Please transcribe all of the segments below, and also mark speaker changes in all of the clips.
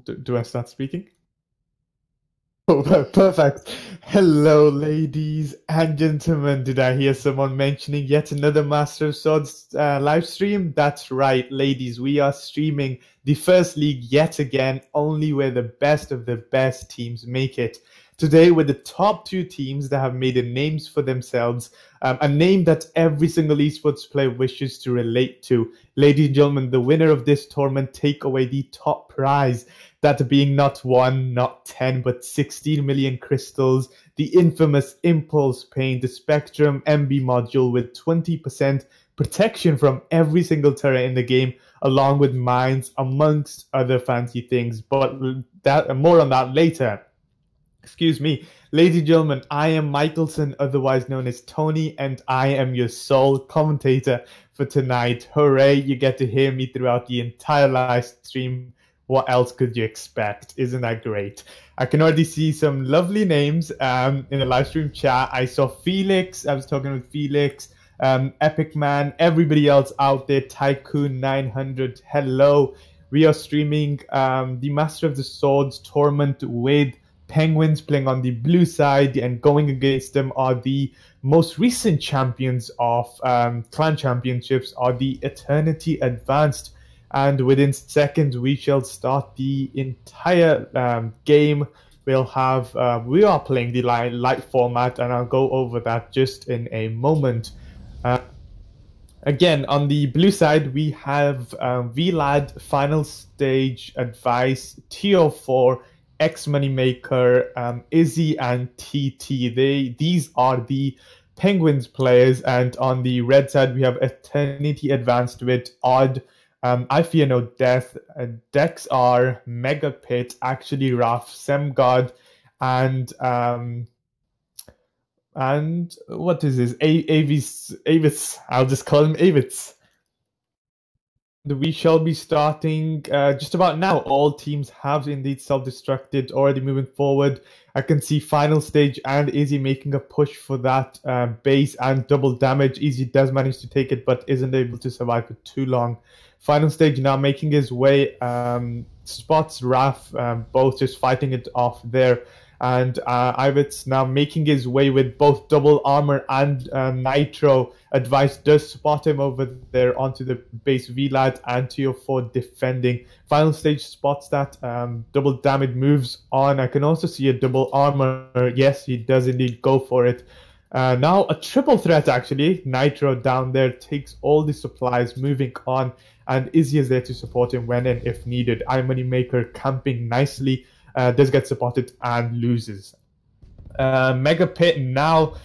Speaker 1: Do I start speaking? Oh, perfect. Hello, ladies and gentlemen. Did I hear someone mentioning yet another Master of Swords live stream? That's right, ladies. We are streaming the first league yet again, only where the best of the best teams make it. Today, with the top two teams that have made a names for themselves, a name that every single esports player wishes to relate to. Ladies and gentlemen, the winner of this tournament take away the top prize. That being not 1, not 10, but 16 million crystals, the infamous Impulse Paint, the Spectrum MB module with 20% protection from every single turret in the game, along with mines, amongst other fancy things. But more on that later. Excuse me. Ladies and gentlemen, I am Mikaelson, otherwise known as Tony, and I am your sole commentator for tonight. Hooray, you get to hear me throughout the entire live stream. What else could you expect? Isn't that great? I can already see some lovely names in the live stream chat. I saw Felix. I was talking with Felix, Epic Man, everybody else out there, Tycoon 900. Hello. We are streaming the Master of the Swords tournament with Penguins playing on the blue side, and going against them are the most recent champions of clan championships, are the Eternity Advanced. And within seconds, we shall start the entire game. We are playing the light format, and I'll go over that just in a moment. Again, on the blue side, we have VLAD, Final Stage Advice, TO4, X Moneymaker, Izzy, and TT. These are the Penguins players, and on the red side, we have Eternity Advanced with Odd, I Fear No Death, Dex R, Mega Pit, Actually Raf, Semgod, and what is this? Avis. I'll just call him Avis. We shall be starting just about now. All teams have indeed self-destructed, already moving forward. I can see Final Stage and Izzy making a push for that base and double damage. Izzy does manage to take it, but isn't able to survive for too long. Final Stage now making his way, spots Raf, both just fighting it off there. And Ivitz now making his way with both double armor and nitro. Advice does spot him over there onto the base. VLAD and TO4 defending. Final Stage spots that double damage, moves on. I can also see a double armor. Yes, he does indeed go for it. Now a triple threat actually. Nitro down there takes all the supplies, moving on. And Izzy is there to support him when and if needed. Moneymaker camping nicely. Does get supported and loses. Mega Pit now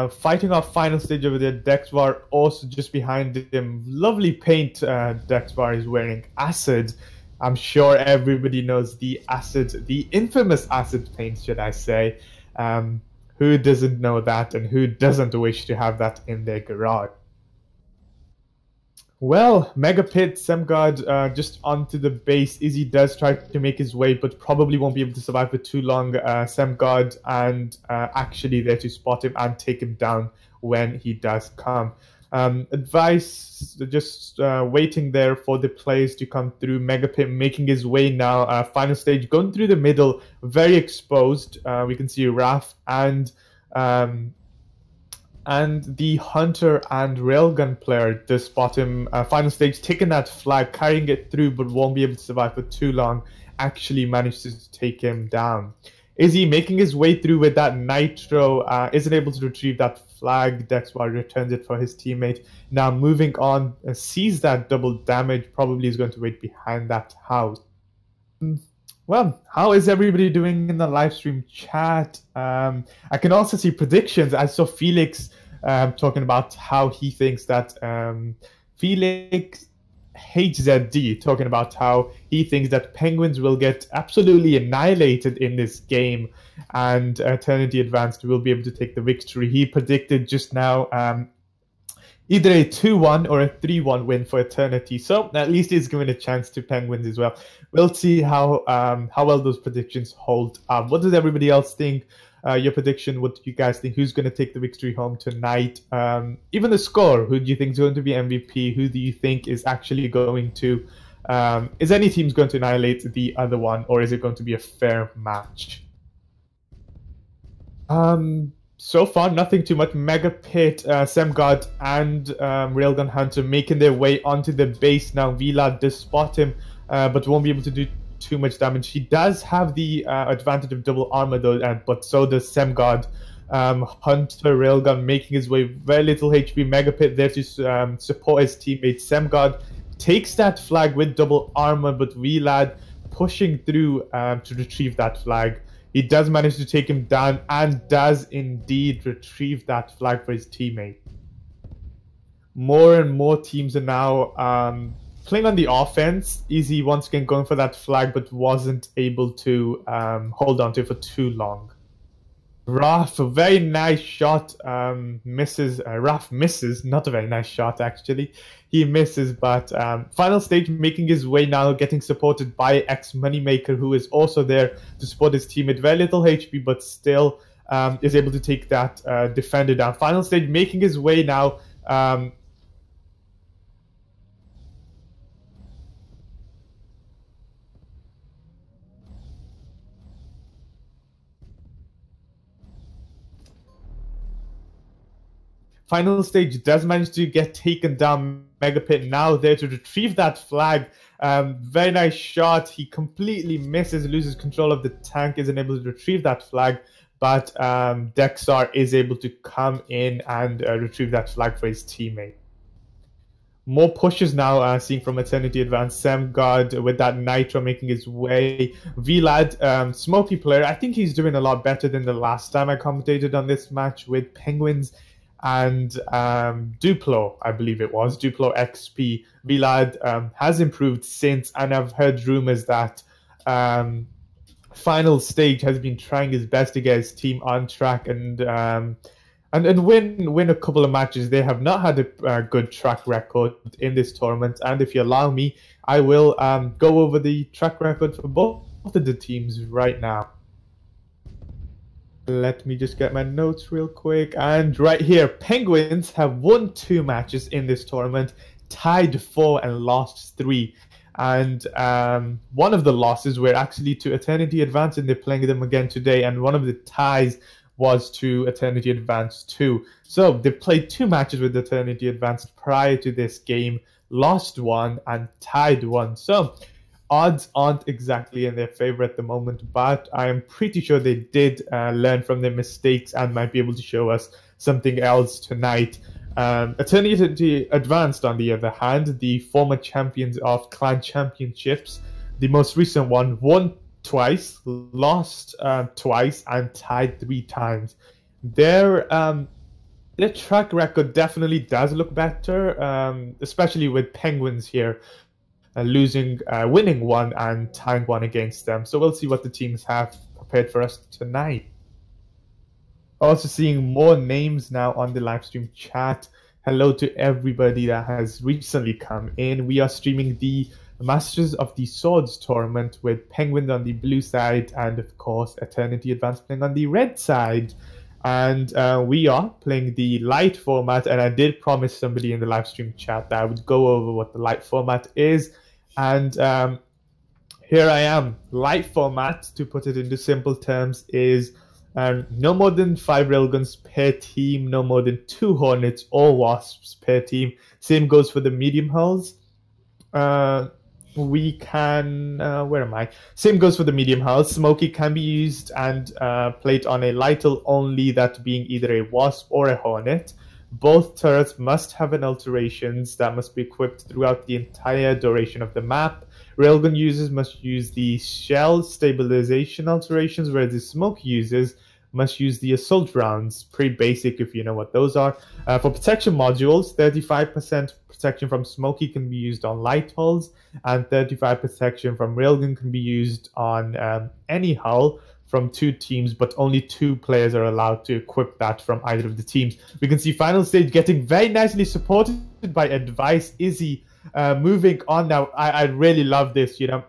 Speaker 1: fighting off Final Stage over there. Dexvar also just behind him. Lovely paint Dexvar is wearing. Acid. I'm sure everybody knows the acid, the infamous acid paint, should I say. Who doesn't know that, and who doesn't wish to have that in their garage? Well, Mega Pit, Semgod just onto the base. Izzy does try to make his way, but probably won't be able to survive for too long. Semgod and actually there to spot him and take him down when he does come. Advice, just waiting there for the players to come through. Mega Pit making his way now. Final Stage going through the middle, very exposed. We can see Raf and the Hunter and Railgun player does spot him. Final Stage taking that flag, carrying it through, but won't be able to survive for too long. Actually manages to take him down. Izzy making his way through with that nitro, isn't able to retrieve that flag. Dexbar returns it for his teammate. Now moving on, sees that double damage, probably is going to wait behind that house. Well, how is everybody doing in the live stream chat? I can also see predictions. I saw Felix talking about how he thinks that Felix HZD talking about how he thinks that Penguins will get absolutely annihilated in this game, and Eternity Advanced will be able to take the victory. He predicted just now either a 2-1 or a 3-1 win for Eternity. So at least he's given a chance to Penguins as well. We'll see how well those predictions hold up. What does everybody else think? Your prediction, what do you guys think? Who's going to take the victory home tonight? Even the score, who do you think is going to be MVP? Who do you think is actually going to Is any team going to annihilate the other one, or is it going to be a fair match? So far, nothing too much. Mega Pit, Semgod, and Railgun Hunter making their way onto the base now. Vlad does spot him, but won't be able to do too much damage. He does have the advantage of double armor though, but so does Semgod. Hunter Railgun making his way, very little HP. Mega Pit there to support his teammate. Semgod takes that flag with double armor, but Vlad pushing through to retrieve that flag. He does manage to take him down and does indeed retrieve that flag for his teammate. More and more teams are now playing on the offense. Easy once again going for that flag, but wasn't able to hold on to it for too long. Raf, a very nice shot, misses. Raf misses, not a very nice shot actually. He misses, but final stage making his way now, getting supported by X Moneymaker, who is also there to support his teammate. Very little HP, but still is able to take that defender down. Final stage making his way now. Final stage does manage to get taken down. Mega Pit now there to retrieve that flag. Very nice shot. He completely misses, loses control of the tank, isn't able to retrieve that flag. But Dexar is able to come in and retrieve that flag for his teammate. More pushes now seen from Eternity Advance. Semgod with that Nitro making his way. Vlad, smoky player. I think he's doing a lot better than the last time I commentated on this match with Penguins and Duplo, I believe it was, Duplo XP. Vlad has improved since, and I've heard rumors that final stage has been trying his best to get his team on track and win a couple of matches. They have not had a good track record in this tournament, and if you allow me, I will go over the track record for both of the teams right now. Let me just get my notes real quick. And right here, Penguins have won 2 matches in this tournament, tied 4 and lost 3. And one of the losses were actually to Eternity Advance, and they're playing them again today. And one of the ties was to Eternity Advance 2. So they played 2 matches with Eternity Advance prior to this game, lost 1 and tied 1. So odds aren't exactly in their favor at the moment, but I am pretty sure they did learn from their mistakes and might be able to show us something else tonight. Eternity Advanced, on the other hand, the former champions of Clan Championships, the most recent one, won twice, lost twice, and tied 3 times. Their track record definitely does look better, especially with Penguins here. Winning 1 and tying 1 against them. So we'll see what the teams have prepared for us tonight. Also seeing more names now on the live stream chat. Hello to everybody that has recently come in. We are streaming the Masters of the Swords tournament with Penguins on the blue side and of course Eternity Advance playing on the red side. And we are playing the light format, and I did promise somebody in the live stream chat that I would go over what the light format is. And here I am. Light format, to put it into simple terms, is no more than 5 railguns per team, no more than 2 Hornets or Wasps per team. Same goes for the medium hulls. We can where am I? Same goes for the medium hulls. Smoky can be used and played on a light hull only, that being either a Wasp or a Hornet. Both turrets must have an alterations that must be equipped throughout the entire duration of the map. Railgun users must use the shell stabilization alterations, whereas the smoke users must use the assault rounds. Pretty basic if you know what those are. For protection modules, 35% protection from Smoky can be used on light hulls, and 35% protection from Railgun can be used on any hull from 2 teams, but only 2 players are allowed to equip that from either of the teams. We can see final stage getting very nicely supported by Advice Izzy. Moving on now, I really love this, you know.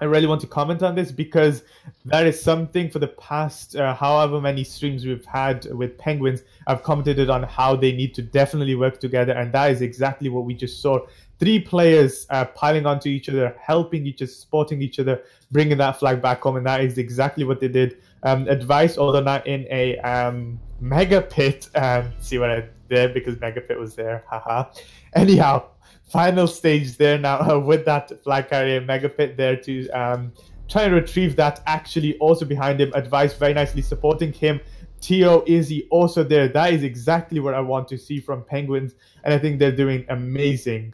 Speaker 1: I really want to comment on this because that is something for the past however many streams we've had with Penguins. I've commented on how they need to definitely work together, and that is exactly what we just saw. three players piling onto each other, helping each other, supporting each other, bringing that flag back home, and that is exactly what they did. Advice, although not in a mega pit. See what I did because mega pit was there. Haha. Anyhow, final stage there now with that flag carrier mega pit there to try and retrieve that. Actually, also behind him, Advice very nicely supporting him. Tio, Izzy also there. That is exactly what I want to see from Penguins, and I think they're doing amazing.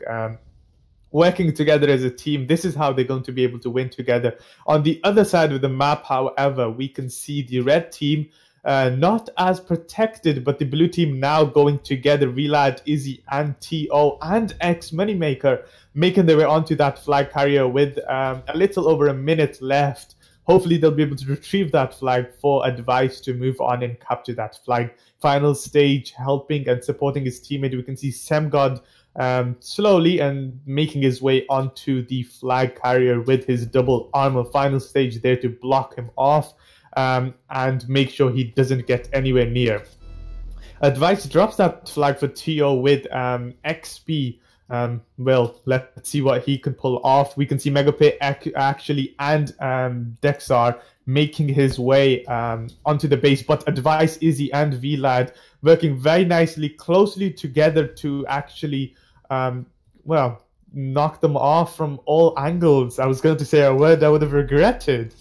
Speaker 1: Working together as a team, this is how they're going to be able to win together. On the other side of the map, however, we can see the red team not as protected, but the blue team now going together. Relad, Izzy, and TO, and X Moneymaker making their way onto that flag carrier with a little over a minute left. Hopefully, they'll be able to retrieve that flag for Advice to move on and capture that flag. Final stage, helping and supporting his teammate. We can see Semgod slowly and making his way onto the flag carrier with his double armor. Final stage there to block him off and make sure he doesn't get anywhere near. Advice drops that flag for TO with XP. Well, let's see what he can pull off. We can see Megapit actually and Dexar making his way onto the base, but Advice, Izzy, and Vlad working very nicely, closely together to actually, well, knock them off from all angles. I was going to say a word I would have regretted.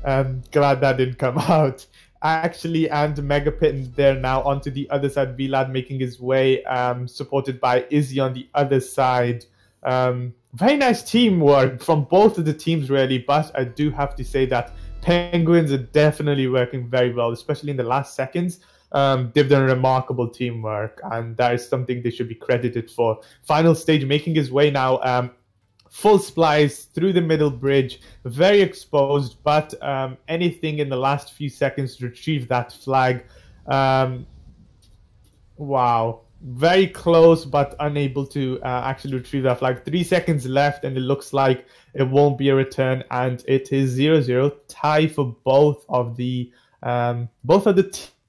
Speaker 1: Glad that didn't come out. Actually, and Megapit there now onto the other side. Vlad making his way, supported by Izzy on the other side. Very nice teamwork from both of the teams, really. But I do have to say that Penguins are definitely working very well, especially in the last seconds. They've done remarkable teamwork, and that is something they should be credited for. Final stage, making his way now. Full splice through the middle bridge, very exposed, but anything in the last few seconds to retrieve that flag. Wow, very close, but unable to actually retrieve that flag. 3 seconds left, and it looks like it won't be a return, and it is 0-0 tie for both of the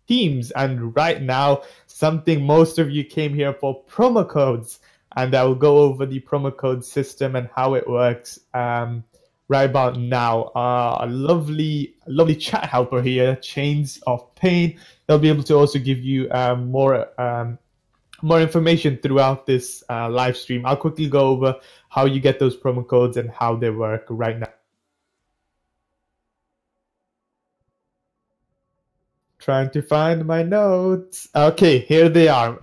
Speaker 1: teams. And right now, something most of you came here for: promo codes. And I will go over the promo code system and how it works right about now. A lovely chat helper here, Chains of Pain. They'll be able to also give you more information throughout this live stream. I'll quickly go over how you get those promo codes and how they work right now. Trying to find my notes. Okay, here they are.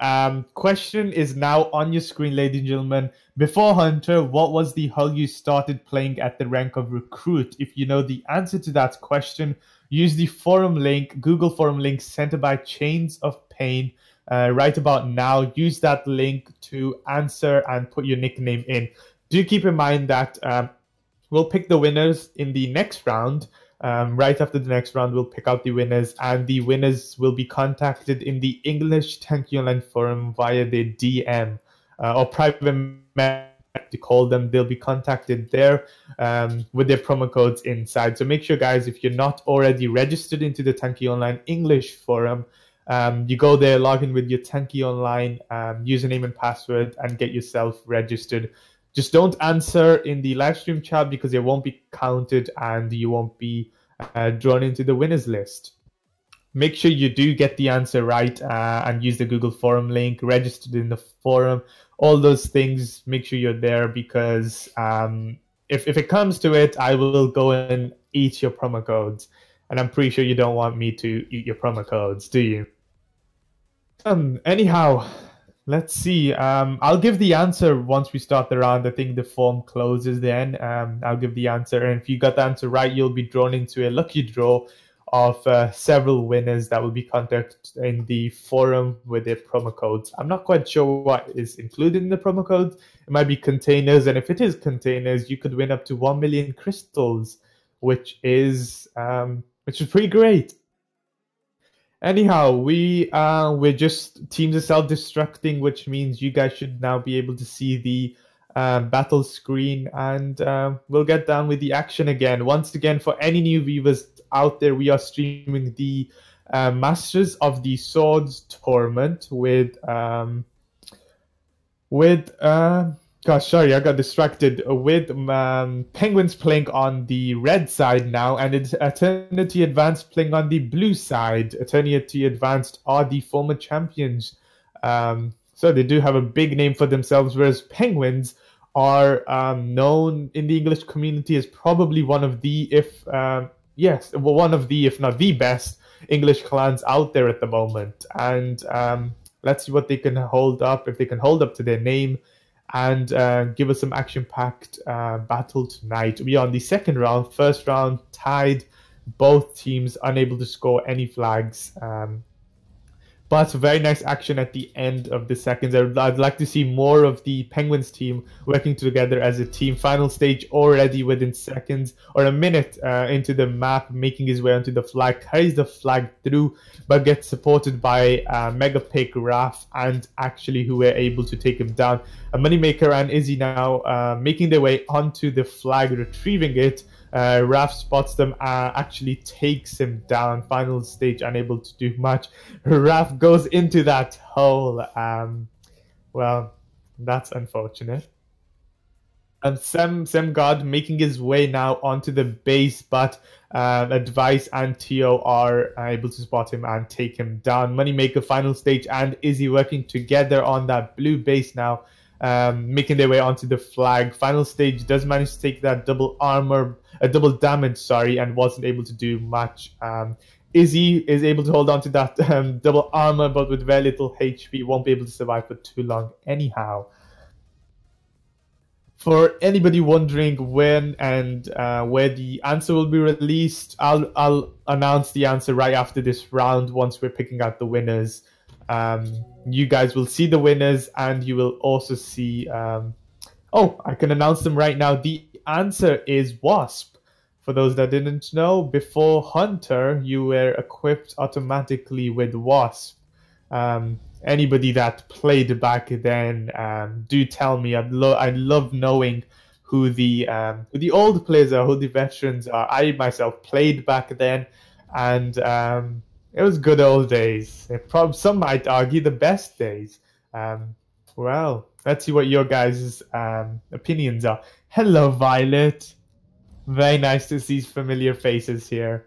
Speaker 1: Question is now on your screen, ladies and gentlemen. Before Hunter, what was the hull you started playing at the rank of recruit? If you know the answer to that question, use the forum link, Google forum link sent by Chains of Pain right about now. Use that link to answer and put your nickname in. Do keep in mind that we'll pick the winners in the next round. Right after the next round, we'll pick out the winners, and the winners will be contacted in the English Tanky Online forum via their DM or private message to call them. They'll be contacted there with their promo codes inside. So make sure, guys, if you're not already registered into the Tanky Online English forum, you go there, log in with your Tanky Online username and password, and get yourself registered. Just don't answer in the live stream chat because it won't be counted and you won't be drawn into the winners list. Make sure you do get the answer right and use the Google forum link, registered in the forum, all those things. Make sure you're there because if it comes to it, I will go and eat your promo codes. And I'm pretty sure you don't want me to eat your promo codes, do you? Anyhow, let's see. I'll give the answer once we start the round. I think the form closes then. I'll give the answer. And if you got the answer right, you'll be drawn into a lucky draw of several winners that will be contacted in the forum with their promo codes. I'm not quite sure what is included in the promo codes. It might be containers. And if it is containers, you could win up to 1 million crystals, which is pretty great. Anyhow, we're just teams are self-destructing, which means you guys should now be able to see the battle screen, and we'll get down with the action again. Once again, for any new viewers out there, we are streaming the Masters of the Swords tournament with Gosh, sorry, I got distracted with Penguins playing on the red side now, and it's Eternity Advanced playing on the blue side. Eternity Advanced are the former champions, so they do have a big name for themselves, whereas Penguins are known in the English community as probably one of the, if yes, well, one of the, if not the best English clans out there at the moment. And let's see what they can hold up, if they can hold up to their name and give us some action-packed battle tonight. We are on the second round. First round tied, both teams unable to score any flags. But very nice action at the end of the seconds. I'd like to see more of the Penguins team working together as a team. Final stage already within seconds or a minute into the map, making his way onto the flag, carries the flag through, but gets supported by Mega Pick, Raf, and actually who were able to take him down. Moneymaker and Izzy now making their way onto the flag, retrieving it. Raf spots them, actually takes him down. Final stage, unable to do much. Raf goes into that hole. Well, that's unfortunate. And Sem God making his way now onto the base, but Advice and Tio are able to spot him and take him down. Moneymaker, final stage, and Izzy working together on that blue base now, making their way onto the flag. Final stage does manage to take that double damage, sorry, and wasn't able to do much. Izzy is able to hold on to that double armor, but with very little HP, won't be able to survive for too long anyhow. For anybody wondering when and where the answer will be released, I'll announce the answer right after this round once we're picking out the winners. You guys will see the winners, and you will also see... oh, I can announce them right now. The answer is Wasp. For those that didn't know, before Hunter, you were equipped automatically with Wasp. Anybody that played back then, do tell me. I love knowing who the old players are, who the veterans are. I myself played back then, and it was good old days. Some might argue the best days. Well, let's see what your guys' opinions are. Hello, Violet. Very nice to see familiar faces here.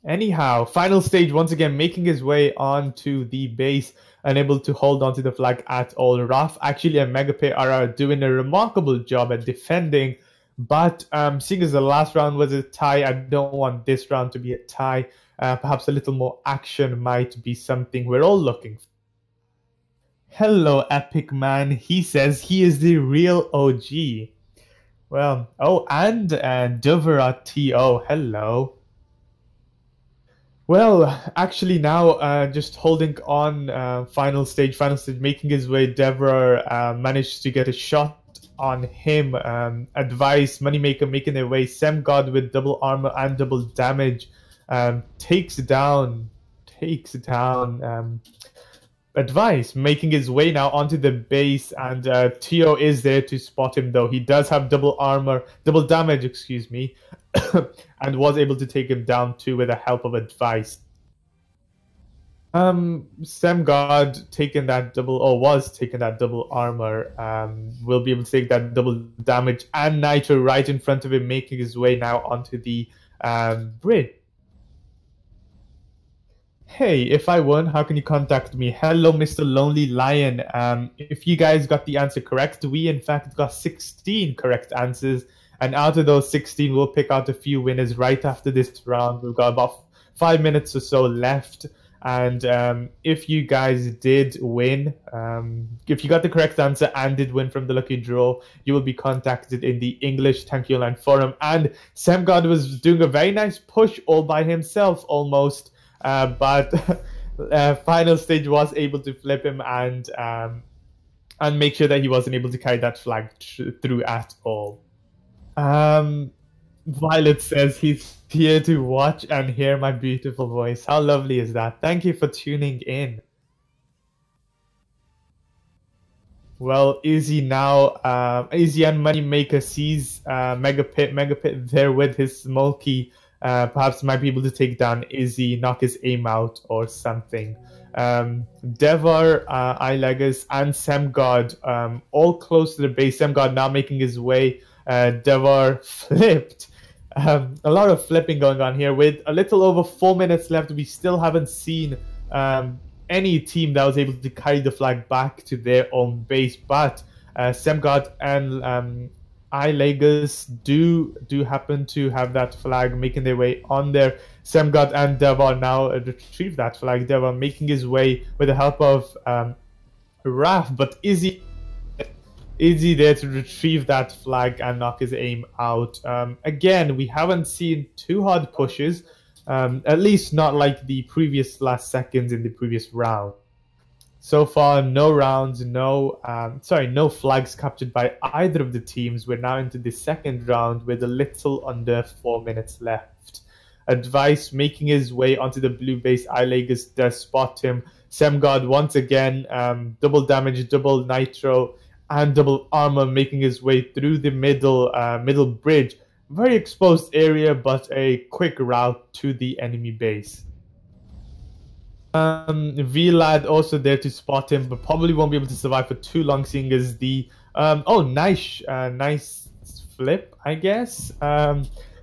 Speaker 1: Anyhow, final stage once again making his way onto the base, unable to hold onto the flag at all. Raf actually and Megapay are doing a remarkable job at defending, but seeing as the last round was a tie, I don't want this round to be a tie. Perhaps a little more action might be something we're all looking for. Hello, Epic Man. He says he is the real OG. Well, oh, and Dovera TO, hello. Well, actually now just holding on final stage, making his way. Deborah managed to get a shot on him. Advice, Moneymaker making their way. Sem God with double armor and double damage takes down Advice, making his way now onto the base, and Tio is there to spot him, though. He does have double damage, excuse me, and was able to take him down too with the help of Advice. Sem God taking that was taking that double armor, will be able to take that double damage, and Nitro right in front of him, making his way now onto the bridge. Hey, if I won, how can you contact me? Hello, Mr. Lonely Lion. If you guys got the answer correct, we in fact got 16 correct answers. And out of those 16, we'll pick out a few winners right after this round. We've got about 5 minutes or so left. And if you guys did win, if you got the correct answer and did win from the lucky draw, you will be contacted in the English Thank You Line forum. And Sam God was doing a very nice push all by himself almost. But final stage was able to flip him and make sure that he wasn't able to carry that flag through at all. Violet says he's here to watch and hear my beautiful voice. How lovely is that? Thank you for tuning in. Well, Izzy now, Izzy and Moneymaker sees Megapit there with his Smokey. Perhaps might be able to take down Izzy, knock his aim out or something. Devar, Ilegus, and Semgod all close to the base. Semgod now making his way. Devar flipped. A lot of flipping going on here. With a little over 4 minutes left, we still haven't seen any team that was able to carry the flag back to their own base. But Semgod and Ilegus do happen to have that flag making their way on there. Semgod and Devar now retrieve that flag. Devar making his way with the help of Raf, but Izzy there to retrieve that flag and knock his aim out. Again, we haven't seen too hard pushes, at least not like the previous last seconds in the previous round. So far, no rounds, no flags captured by either of the teams. We're now into the second round with a little under 4 minutes left. Advice making his way onto the blue base. Ilegus does spot him. Semgod once again, double damage, double nitro, and double armor, making his way through the middle bridge. Very exposed area, but a quick route to the enemy base. Vlad also there to spot him, but probably won't be able to survive for too long, seeing as the nice flip, I guess.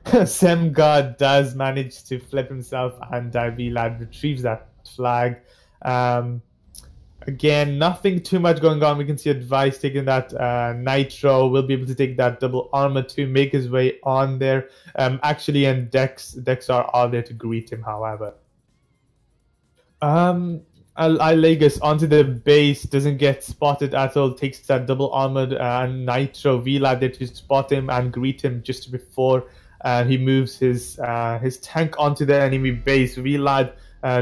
Speaker 1: Semgod does manage to flip himself, and Vlad retrieves that flag. Again, nothing too much going on. We can see Advice taking that nitro. Will be able to take that double armor to make his way on there. Actually, and Dexar are there to greet him, however. Ilegus onto the base, doesn't get spotted at all, takes that double armored nitro. Vlad there to spot him and greet him just before he moves his tank onto the enemy base. Vlad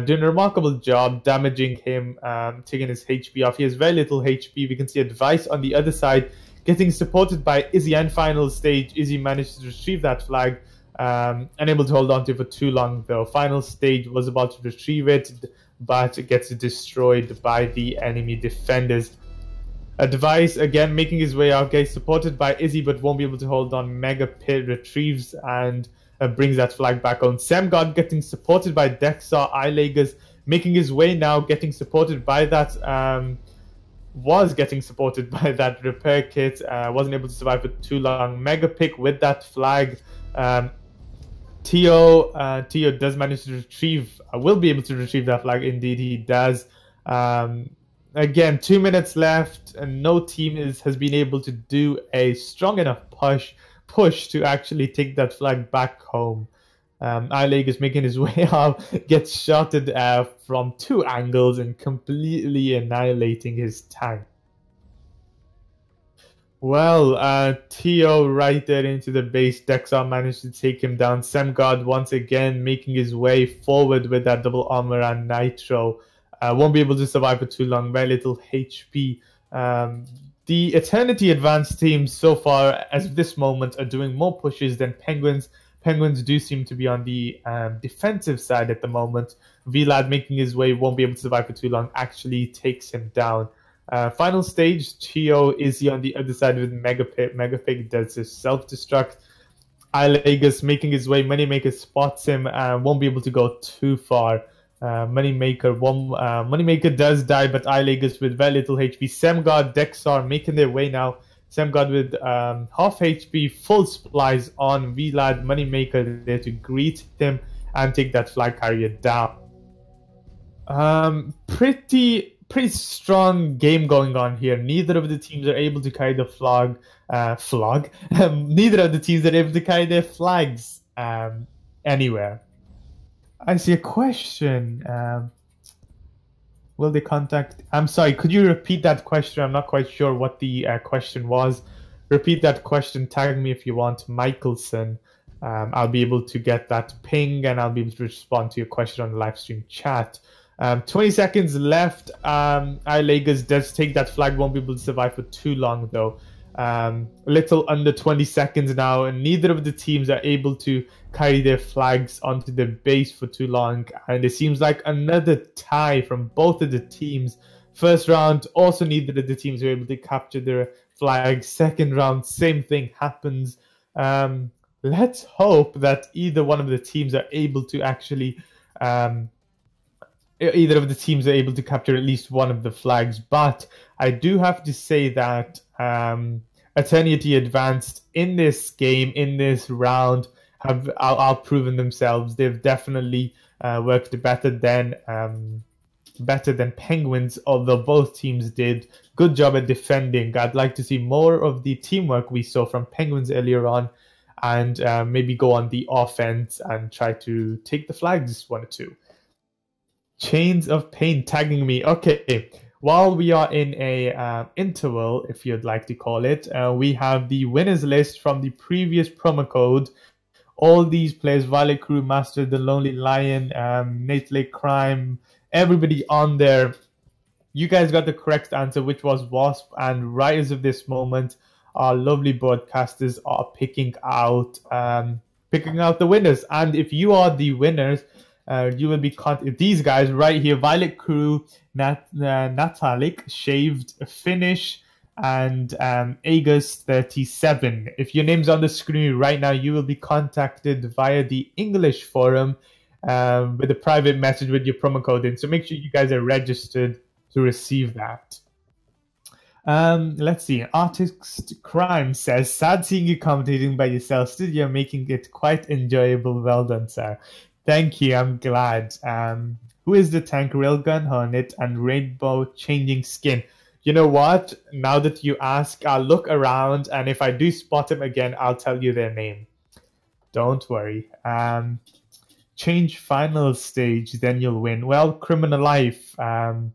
Speaker 1: doing a remarkable job damaging him, taking his HP off. He has very little HP. We can see Advice on the other side getting supported by Izzy and final stage. Izzy managed to retrieve that flag, unable to hold on to it for too long though. Final stage was about to retrieve it, but it gets destroyed by the enemy defenders. Advice again making his way out, gets supported by Izzy, but won't be able to hold on. Mega Pit retrieves and brings that flag back on. Semgod getting supported by Dexar. Ilegus making his way now, getting supported by that was getting supported by that repair kit. Wasn't able to survive for too long. Mega Pick with that flag. Tio does manage to retrieve, will be able to retrieve that flag. Indeed, he does. Again, 2 minutes left, and no team has been able to do a strong enough push to actually take that flag back home. Ileg is making his way out, gets shotted from 2 angles and completely annihilating his tank. Well, Tio right there into the base. Dexar managed to take him down. Semgod once again making his way forward with that double armor and nitro. Won't be able to survive for too long. Very little HP. The Eternity Advanced teams so far, as of this moment, are doing more pushes than Penguins. Penguins do seem to be on the defensive side at the moment. Vlad making his way, won't be able to survive for too long, actually takes him down. Final stage, Tio is on the other side with Megapig. Megapig does his self-destruct. Ilegus making his way, Moneymaker spots him and won't be able to go too far. Moneymaker does die, but Ilegus with very little HP. Semgod, Dexar making their way now. Semgod with half HP, full supplies on Vlad. Moneymaker there to greet him and take that flag carrier down. Pretty strong game going on here. Neither of the teams are able to carry the flag. Neither of the teams are able to carry their flags anywhere. I see a question. Will they contact... I'm sorry, could you repeat that question? I'm not quite sure what the question was. Repeat that question. Tag me if you want, Mikaelson. I'll be able to get that ping and I'll be able to respond to your question on the live stream chat. 20 seconds left. Ilegus does take that flag. Won't be able to survive for too long though. A little under 20 seconds now, and neither of the teams are able to carry their flags onto the base for too long, and it seems like another tie from both of the teams. First round, also neither of the teams were able to capture their flags. Second round, same thing happens. Let's hope that either one of the teams are able to actually either of the teams are able to capture at least one of the flags. But I do have to say that Eternity Advanced in this game, in this round, have outproven themselves. They've definitely worked better than Penguins, although both teams did good job at defending. I'd like to see more of the teamwork we saw from Penguins earlier on, and maybe go on the offense and try to take the flags 1 or 2. Chains of Pain tagging me. Okay, while we are in a interval, if you'd like to call it, we have the winners list from the previous promo code. All these players: Violet Crew, Master, The Lonely Lion, Nate Lake Crime, everybody on there. You guys got the correct answer, which was Wasp. And right as of this moment, our lovely broadcasters are picking out the winners. And if you are the winners, you will be these guys right here: Violet Crew, Natalik, Shaved, Finish, and Agus37. If your name's on the screen right now, you will be contacted via the English forum with a private message with your promo code in. So make sure you guys are registered to receive that. Let's see. Artist Crime says, sad seeing you commentating by yourself. Still, you're making it quite enjoyable. Well done, sir. Thank you. I'm glad. Who is the tank? Railgun, Hornet, and Rainbow Changing Skin. You know what? Now that you ask, I'll look around, and if I do spot him again, I'll tell you their name. Don't worry. Change final stage, then you'll win. Well, Criminal Life. Well,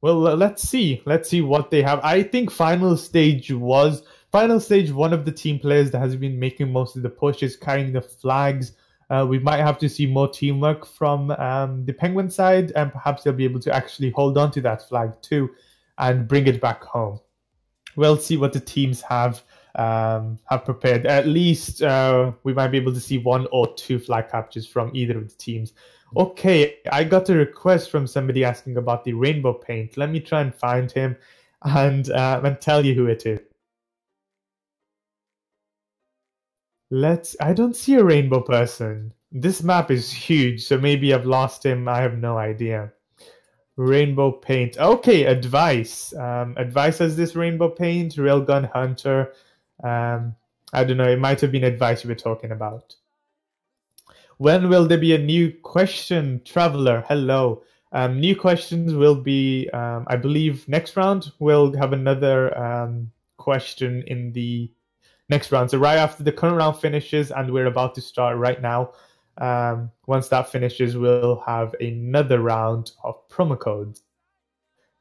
Speaker 1: let's see. Let's see what they have. I think final stage, one of the team players that has been making most of the pushes, carrying the flags. We might have to see more teamwork from the Penguin side, and perhaps they'll be able to actually hold on to that flag too and bring it back home. We'll see what the teams have prepared. At least we might be able to see 1 or 2 flag captures from either of the teams. Okay, I got a request from somebody asking about the rainbow paint. Let me try and find him and tell you who it is. I don't see a rainbow person. This map is huge, so maybe I've lost him. I have no idea. Rainbow paint. Okay, Advice. Advice has this rainbow paint. Railgun Hunter. I don't know. It might have been Advice we were talking about. When will there be a new question, Traveler? Hello. New questions will be, I believe, next round. We'll have another question in the next round. So right after the current round finishes, and we're about to start right now. Once that finishes, we'll have another round of promo codes.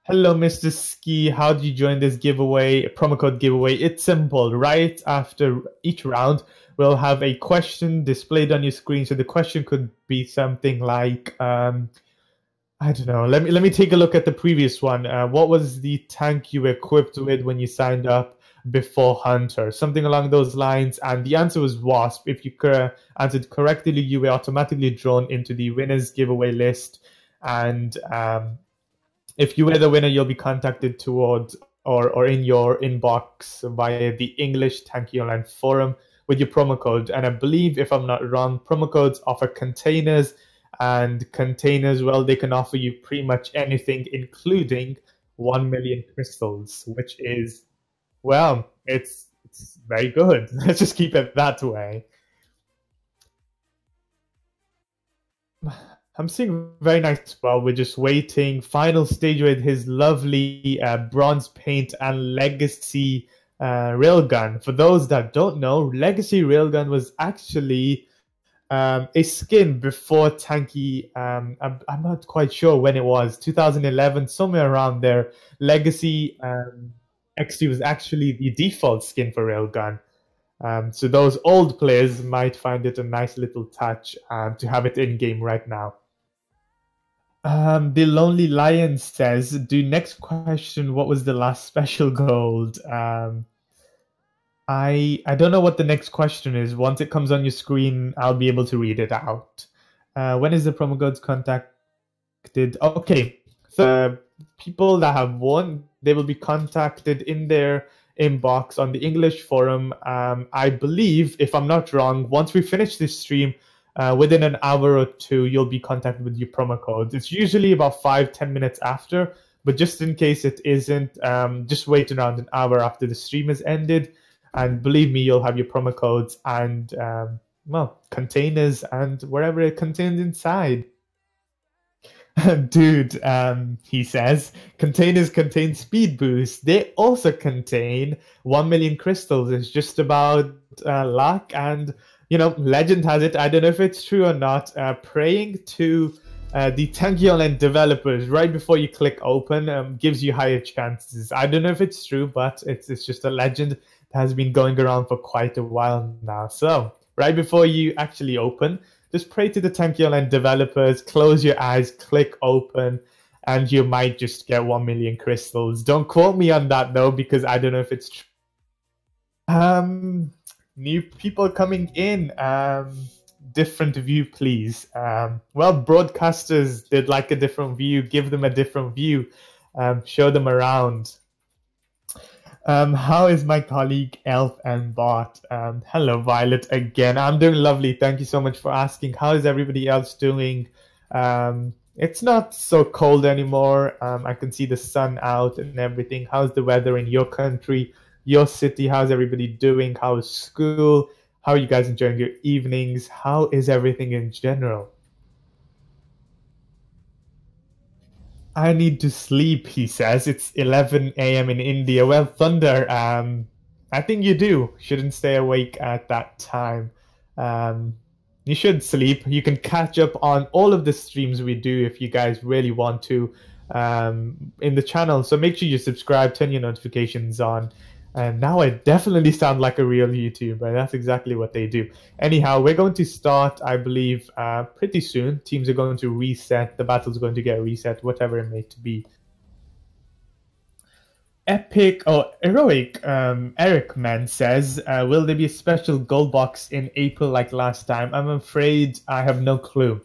Speaker 1: Hello, Mr. Ski. How do you join this giveaway, promo code giveaway? It's simple. Right after each round, we'll have a question displayed on your screen. So the question could be something like, I don't know. Let me take a look at the previous one. What was the tank you were equipped with when you signed up before Hunter? Something along those lines. And the answer was Wasp. If you answered correctly, you were automatically drawn into the winners giveaway list. And if you were the winner, you'll be contacted towards or in your inbox via the English Tanky Online forum with your promo code. And I believe, if I'm not wrong, promo codes offer containers, and containers, well, they can offer you pretty much anything, including 1 million crystals, which is, well, it's very good. Let's just keep it that way. I'm seeing very nice. Well, we're just waiting. Final stage with his lovely bronze paint and legacy railgun. For those that don't know, legacy railgun was actually a skin before Tanky. I'm not quite sure when it was. 2011, somewhere around there. Legacy XT was actually the default skin for railgun. So those old players might find it a nice little touch to have it in game right now. The Lonely Lion says, do next question, what was the last special gold? I don't know what the next question is. Once it comes on your screen, I'll be able to read it out. When is the promo codes contacted? Okay, so people that have won, they will be contacted in their inbox on the English forum. I believe, if I'm not wrong, once we finish this stream, Within an hour or two, you'll be contacted with your promo code. It's usually about 5-10 minutes after, but just in case it isn't, just wait around an hour after the stream has ended, and believe me, you'll have your promo codes and well, containers and whatever it contains inside. Dude, he says, containers contain speed boost. They also contain 1 million crystals. It's just about luck. And, legend has it, I don't know if it's true or not, praying to the Tankyonland developers right before you click open gives you higher chances. I don't know if it's true, but it's just a legend that has been going around for quite a while now. So, right before you actually open, just pray to the Tankyonland developers, close your eyes, click open, and you might just get 1 million crystals. Don't quote me on that though, because I don't know if it's true. New people coming in. Different view, please. Well, broadcasters did like a different view. Give them a different view. Show them around. How is my colleague Elf and Bot? Hello, Violet, again. I'm doing lovely. Thank you so much for asking. How is everybody else doing? It's not so cold anymore. I can see the sun out and everything. How's the weather in your country, your city? How's everybody doing? How's school? How are you guys enjoying your evenings? How is everything in general? I need to sleep, he says. It's 11 a.m. in India. Well, Thunder, I think you do. Shouldn't stay awake at that time. You should sleep. You can catch up on all of the streams we do if you guys really want to in the channel. So make sure you subscribe, turn your notifications on. And now I definitely sound like a real YouTuber. That's exactly what they do. Anyhow, we're going to start, I believe, pretty soon. Teams are going to reset. The battle's going to get reset, whatever it may be. Epic or Heroic Eric Man says, will there be a special gold box in April like last time? I'm afraid I have no clue.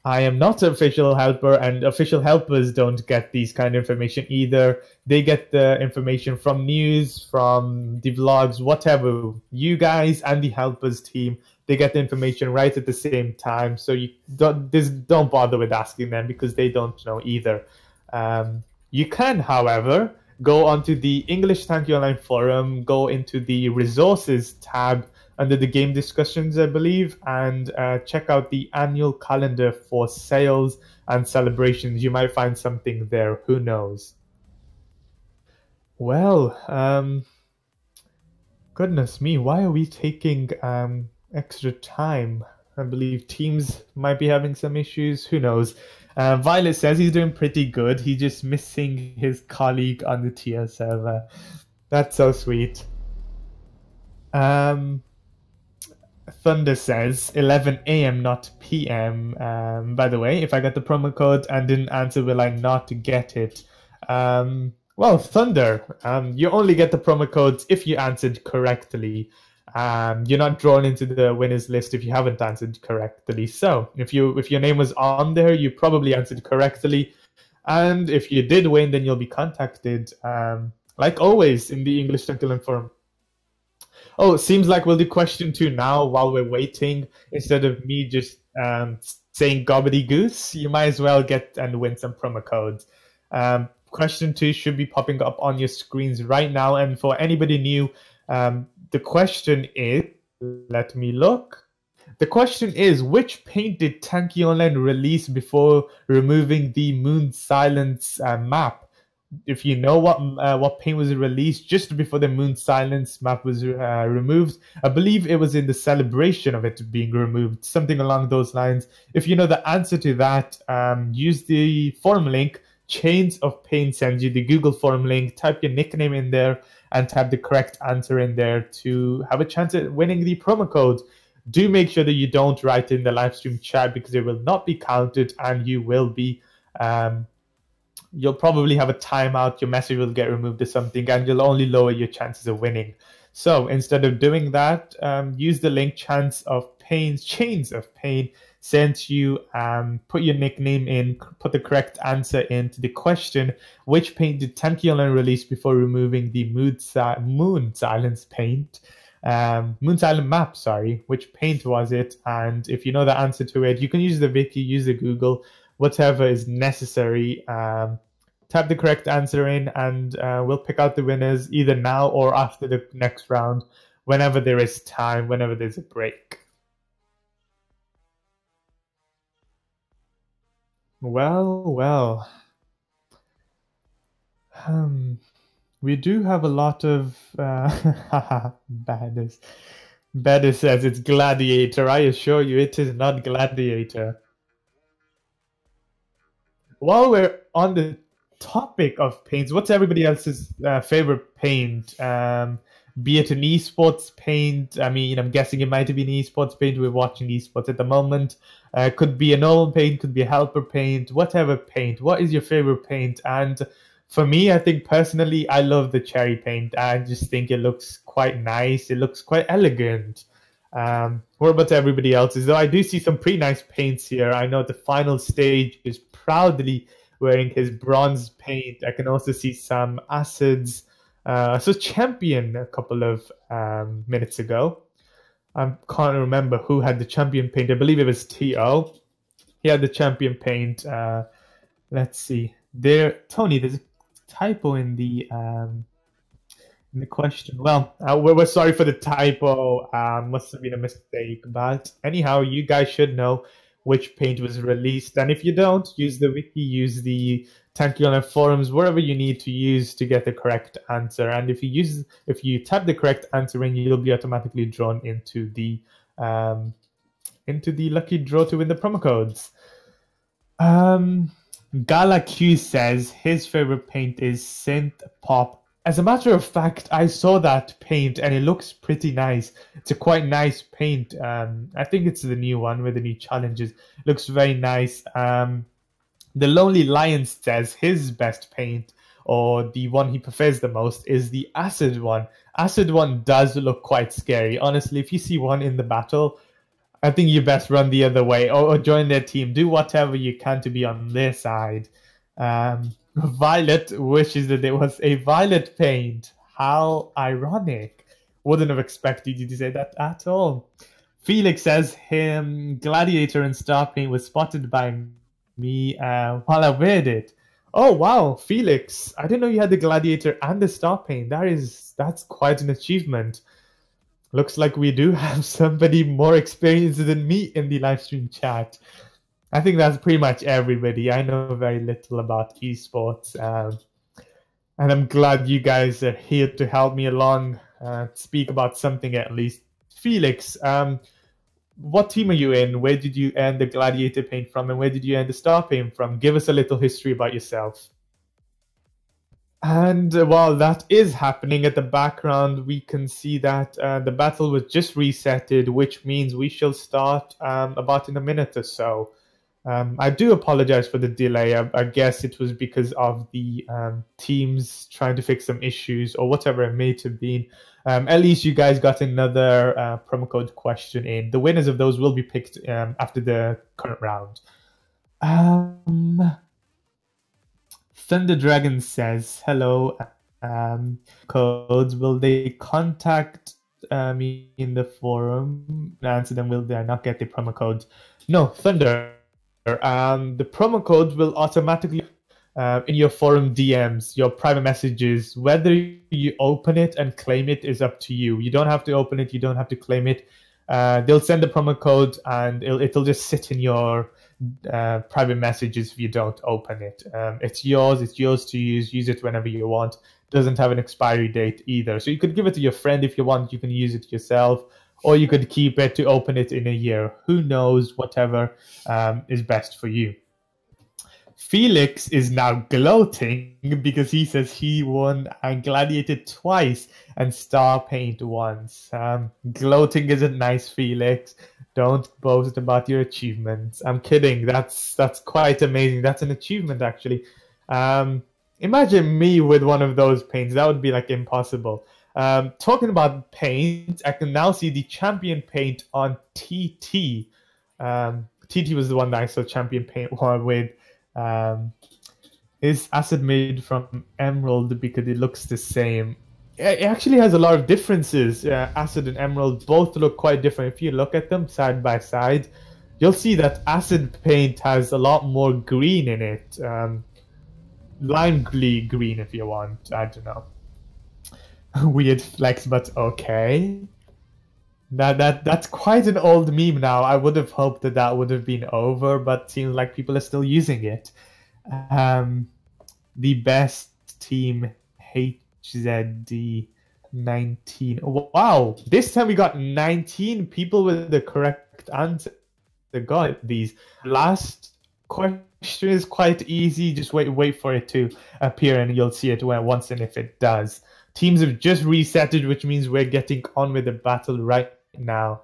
Speaker 1: I am not an official helper, and official helpers don't get these kind of information either. They get the information from news, from the vlogs, whatever. You guys and the helpers team, they get the information right at the same time. So you don't bother with asking them because they don't know either. You can, however, go onto the English Tankyonland forum, go into the resources tab under the game discussions, I believe, and check out the annual calendar for sales and celebrations. You might find something there. Who knows? Well, goodness me, why are we taking extra time? I believe Teams might be having some issues. Who knows? Violet says he's doing pretty good. He's just missing his colleague on the tier server. That's so sweet. Thunder says 11 a.m. not p.m. By the way, if I got the promo code and didn't answer, will I not get it? Well, Thunder, you only get the promo codes if you answered correctly. You're not drawn into the winners list if you haven't answered correctly. So if your name was on there, you probably answered correctly. And if you did win, then you'll be contacted, like always, in the English Tankyonland forum. Oh, it seems like we'll do question 2 now while we're waiting. Instead of me just saying gobbledygoose, you might as well get and win some promo codes. Question 2 should be popping up on your screens right now. And for anybody new, the question is, let me look. The question is, which paint did Tankyonland release before removing the Moon Silence map? If you know what paint was released just before the Moon Silence map was removed, I believe it was in the celebration of it being removed, something along those lines. If you know the answer to that, use the forum link. Chains of Pain sends you the Google forum link. Type your nickname in there and type the correct answer in there to have a chance at winning the promo code. Do make sure that you don't write in the live stream chat because it will not be counted and you will be you'll probably have a timeout, your message will get removed or something, and you'll only lower your chances of winning. So instead of doing that, use the link Chains of Pain, sent you, put your nickname in, put the correct answer into the question, which paint did Tankyonland release before removing the Moon Silence paint? Moon's Island map, sorry. Which paint was it? And if you know the answer to it, you can use the wiki, use the Google, whatever is necessary. Type the correct answer in, and we'll pick out the winners either now or after the next round, whenever there is time, whenever there's a break. Well. We do have a lot of baddest. Baddest says it's Gladiator. I assure you, it is not Gladiator. While we're on the topic of paints, what's everybody else's favorite paint? Be it an esports paint. I mean, I'm guessing it might have been esports paint. We're watching esports at the moment. Could be a normal paint, could be a helper paint, whatever paint. What is your favorite paint? And for me, I think personally, I love the cherry paint. I just think it looks quite nice. It looks quite elegant. What about everybody else's? Though I do see some pretty nice paints here. I know the final stage is proudly wearing his bronze paint. I can also see some acids. So champion a couple of minutes ago. I can't remember who had the champion paint. I believe it was T.O. He had the champion paint. Let's see. Tony, there's a typo in the question. Well, we're sorry for the typo. Must have been a mistake. But anyhow, you guys should know which paint was released. And if you don't, use the wiki, use the Tankion forums, wherever you need to use to get the correct answer. And if you type the correct answer in, you'll be automatically drawn into the lucky draw to win the promo codes. Gala Q says his favorite paint is Synth Pop. As a matter of fact, I saw that paint and it looks pretty nice. It's a quite nice paint. I think it's the new one with the new challenges. It looks very nice. The Lonely Lion says his best paint, or the one he prefers the most, is the Acid one. Acid one does look quite scary. Honestly, if you see one in the battle, I think you best run the other way or join their team. Do whatever you can to be on their side. Violet wishes that there was a violet paint. How ironic. Wouldn't have expected you to say that at all. Felix says him Gladiator and Star Paint was spotted by me while I weared it. Oh wow, Felix. I didn't know you had the Gladiator and the Star Paint. That's quite an achievement. Looks like we do have somebody more experienced than me in the live stream chat. I think that's pretty much everybody. I know very little about esports. And I'm glad you guys are here to help me along, speak about something at least. Felix, what team are you in? Where did you earn the Gladiator paint from? And where did you earn the Star paint from? Give us a little history about yourself. And while that is happening at the background, we can see that the battle was just resetted, which means we shall start about in a minute or so. I do apologize for the delay. I guess it was because of the teams trying to fix some issues or whatever it may have been. At least you guys got another promo code question in. The winners of those will be picked after the current round. Thunder Dragon says, hello, codes, will they contact me in the forum? Answer them, will they not get the promo codes? No, Thunder, the promo code will automatically in your forum DMs, your private messages. Whether you open it and claim it is up to you. You don't have to open it, you don't have to claim it. They'll send the promo code and it'll just sit in your private messages if you don't open it. It's yours to use it whenever you want. Doesn't have an expiry date either, so you could give it to your friend if you want. You can use it yourself, or you could keep it to open it in a year. Who knows? Whatever is best for you. Felix is now gloating because he says he won and Gladiator twice and Star Paint once. Gloating isn't nice, Felix. Don't boast about your achievements. I'm kidding. That's quite amazing. That's an achievement, actually. Imagine me with one of those paints. That would be like impossible. Talking about paint, I can now see the champion paint on TT. TT was the one that I saw champion paint with. Is acid made from emerald because it looks the same? it actually has a lot of differences. Acid and Emerald both look quite different. If you look at them side by side, you'll see that Acid paint has a lot more green in it. Lime green, if you want. I don't know. Weird flex, but okay. That's quite an old meme now. I would have hoped that that would have been over, but seems like people are still using it. Um, the best team HZD 19. Wow, this time we got 19 people with the correct answer. Got these. Last question is quite easy. Just wait for it to appear, and you'll see it once and if it does. Teams have just resetted, which means we're getting on with the battle right now.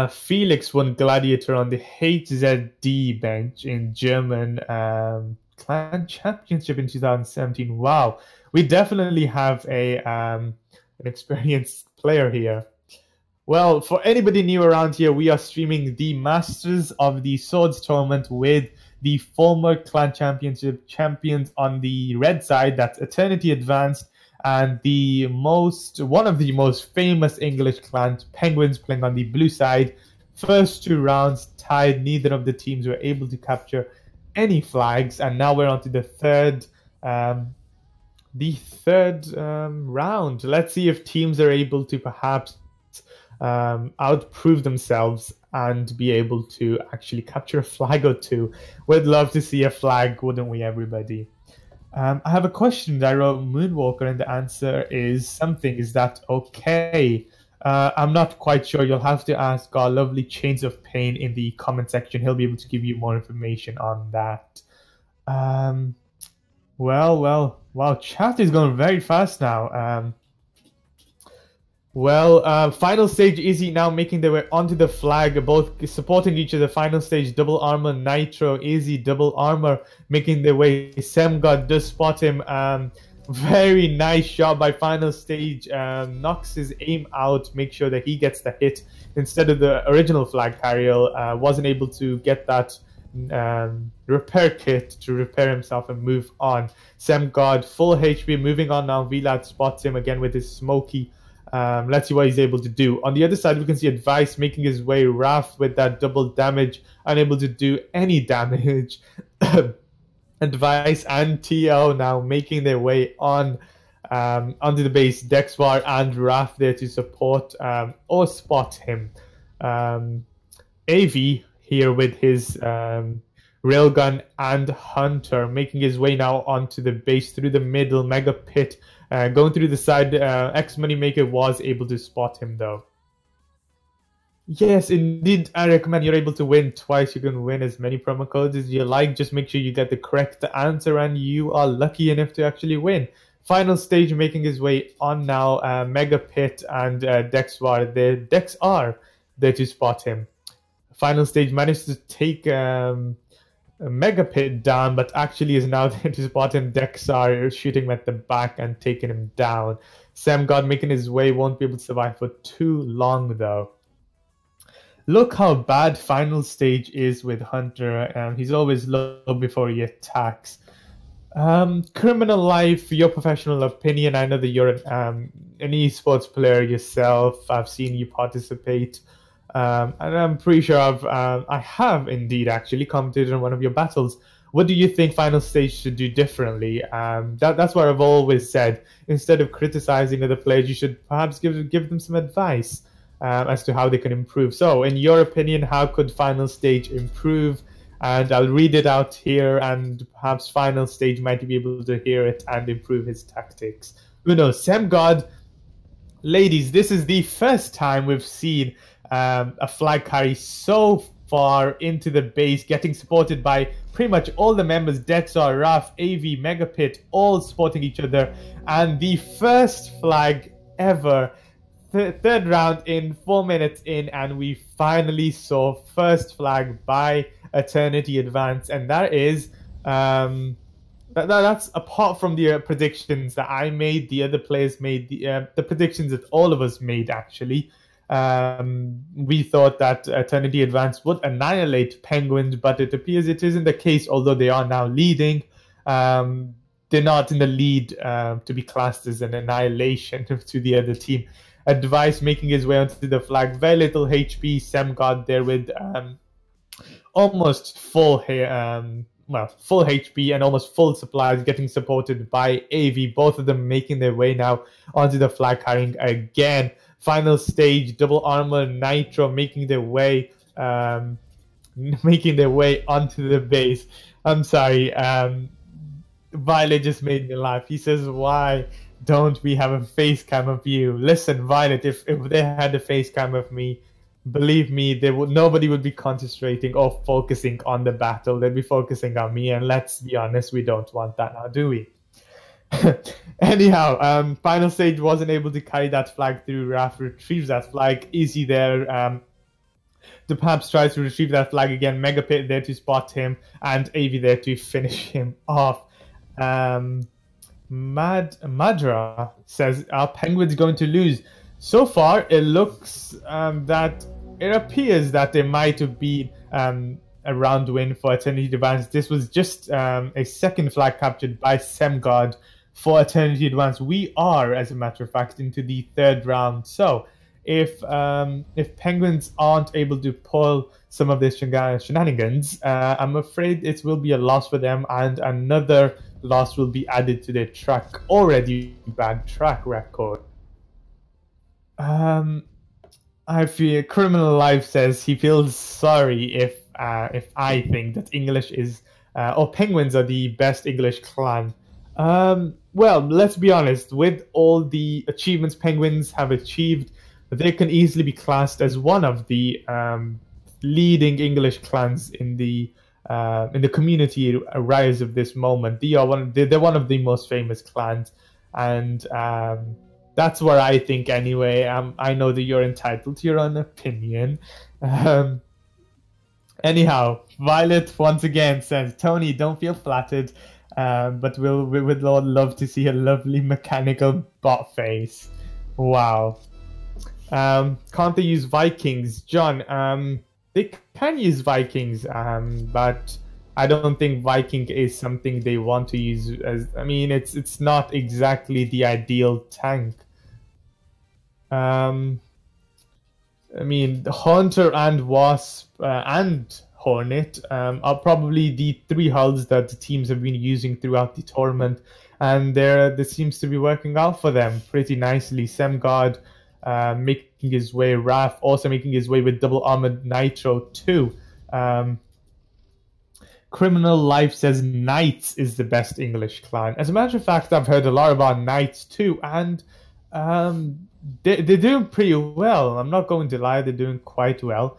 Speaker 1: Felix won Gladiator on the HZD bench in German Clan Championship in 2017. Wow, we definitely have an experienced player here. Well, for anybody new around here, we are streaming the Masters of the Swords tournament with the former Clan Championship champions on the red side, that's Eternity Advanced, and one of the most famous English clans, Penguins, playing on the blue side. First 2 rounds tied, neither of the teams were able to capture any flags, and now we're on to the third round. Let's see if teams are able to perhaps outprove themselves and be able to actually capture a flag or two. We'd love to see a flag, wouldn't we, everybody? I have a question that I wrote Moonwalker, and the answer is something. Is that okay? I'm not quite sure. You'll have to ask our lovely Chains of Pain in the comment section. He'll be able to give you more information on that. Wow, chat is going very fast now. Final stage, Izzy now making their way onto the flag, both supporting each other. Final stage, Double Armor, Nitro, Izzy, Double Armor, making their way. Semgod does spot him. Very nice shot by Final stage. Knocks his aim out, make sure that he gets the hit instead of the original flag carrier. Wasn't able to get that repair kit to repair himself and move on. Semgod, full HP, moving on now. Vlad spots him again with his smoky. Let's see what he's able to do. On the other side, we can see Advice making his way. Raph with that double damage, unable to do any damage. Advice and TO now making their way on onto the base. Dexwar and Raph there to support or spot him. AV here with his Railgun and Hunter making his way now onto the base through the middle. Mega Pit going through the side. X Moneymaker was able to spot him though. Yes, indeed, I recommend you're able to win twice. You can win as many promo codes as you like. Just make sure you get the correct answer and you are lucky enough to actually win. Final stage making his way on now. Mega Pit and Dexwar there. Dex are there to spot him. Final stage managed to take Mega Pit down, but actually is now there to spot him. Dexar shooting him at the back and taking him down. Semgod making his way, won't be able to survive for too long though. Look how bad final stage is with Hunter. He's always low before he attacks. Criminal Life, your professional opinion. I know that you're an esports player yourself. I've seen you participate. And I'm pretty sure I have indeed actually commentated on one of your battles. What do you think final stage should do differently? That's what I've always said. Instead of criticizing other players, you should perhaps give them some advice as to how they can improve. So, in your opinion, how could final stage improve? And I'll read it out here, and perhaps final stage might be able to hear it and improve his tactics. Who knows? Semgod, ladies, this is the first time we've seen a flag carry so far into the base, getting supported by pretty much all the members. Dexar, Raf, AV, Megapit, all supporting each other. And the first flag ever, third round in, 4 minutes in, and we finally saw first flag by Eternity Advance. And that is that's apart from the predictions that I made, the other players made, the predictions that all of us made actually. We thought that Eternity Advance would annihilate Penguins, but it appears it isn't the case, although they are now leading. they're not in the lead to be classed as an annihilation to the other team. Advice making his way onto the flag. Very little HP. Sem got there with almost full full HP and almost full supplies, getting supported by AV. Both of them making their way now onto the flag carrying again. Final stage, double armor Nitro making their way onto the base. I'm sorry, Violet just made me laugh. He says, "Why don't we have a face cam of you?" Listen, Violet, if they had a face cam of me, believe me, nobody would be concentrating or focusing on the battle. They'd be focusing on me, and let's be honest, we don't want that now, do we? Anyhow, final stage wasn't able to carry that flag through. Raf retrieves that flag. Easy there. The Paps tries to retrieve that flag again. Mega Pit there to spot him, and AV there to finish him off. Madra says, "Are Penguins going to lose?" So far, it looks that it appears that there might have been a round win for Eternity Advance. This was just a second flag captured by Semgod for Eternity Advance. We are, as a matter of fact, into the third round. So if Penguins aren't able to pull some of their shenanigans, I'm afraid it will be a loss for them, and another loss will be added to their already bad track record. I feel Criminal Life says he feels sorry if I think that English is or Penguins are the best English clan. Well, let's be honest. With all the achievements Penguins have achieved, they can easily be classed as one of the leading English clans in the community rise of this moment. They're one of the most famous clans, and that's what I think anyway. I know that you're entitled to your own opinion. Anyhow, Violet once again says, "Tony, don't feel flattered, but we would love to see a lovely mechanical bot face." Wow. Can't they use Vikings? John, they can use Vikings, but I don't think Viking is something they want to use. I mean, it's not exactly the ideal tank. I mean, Hunter and Wasp and Hornet are probably the three hulls that the teams have been using throughout the tournament, and this seems to be working out for them pretty nicely. Semgod making his way, Raf also making his way with double armored Nitro too. Criminal Life says Knights is the best English clan. As a matter of fact, I've heard a lot about Knights too, and they're doing pretty well. I'm not going to lie, they're doing quite well.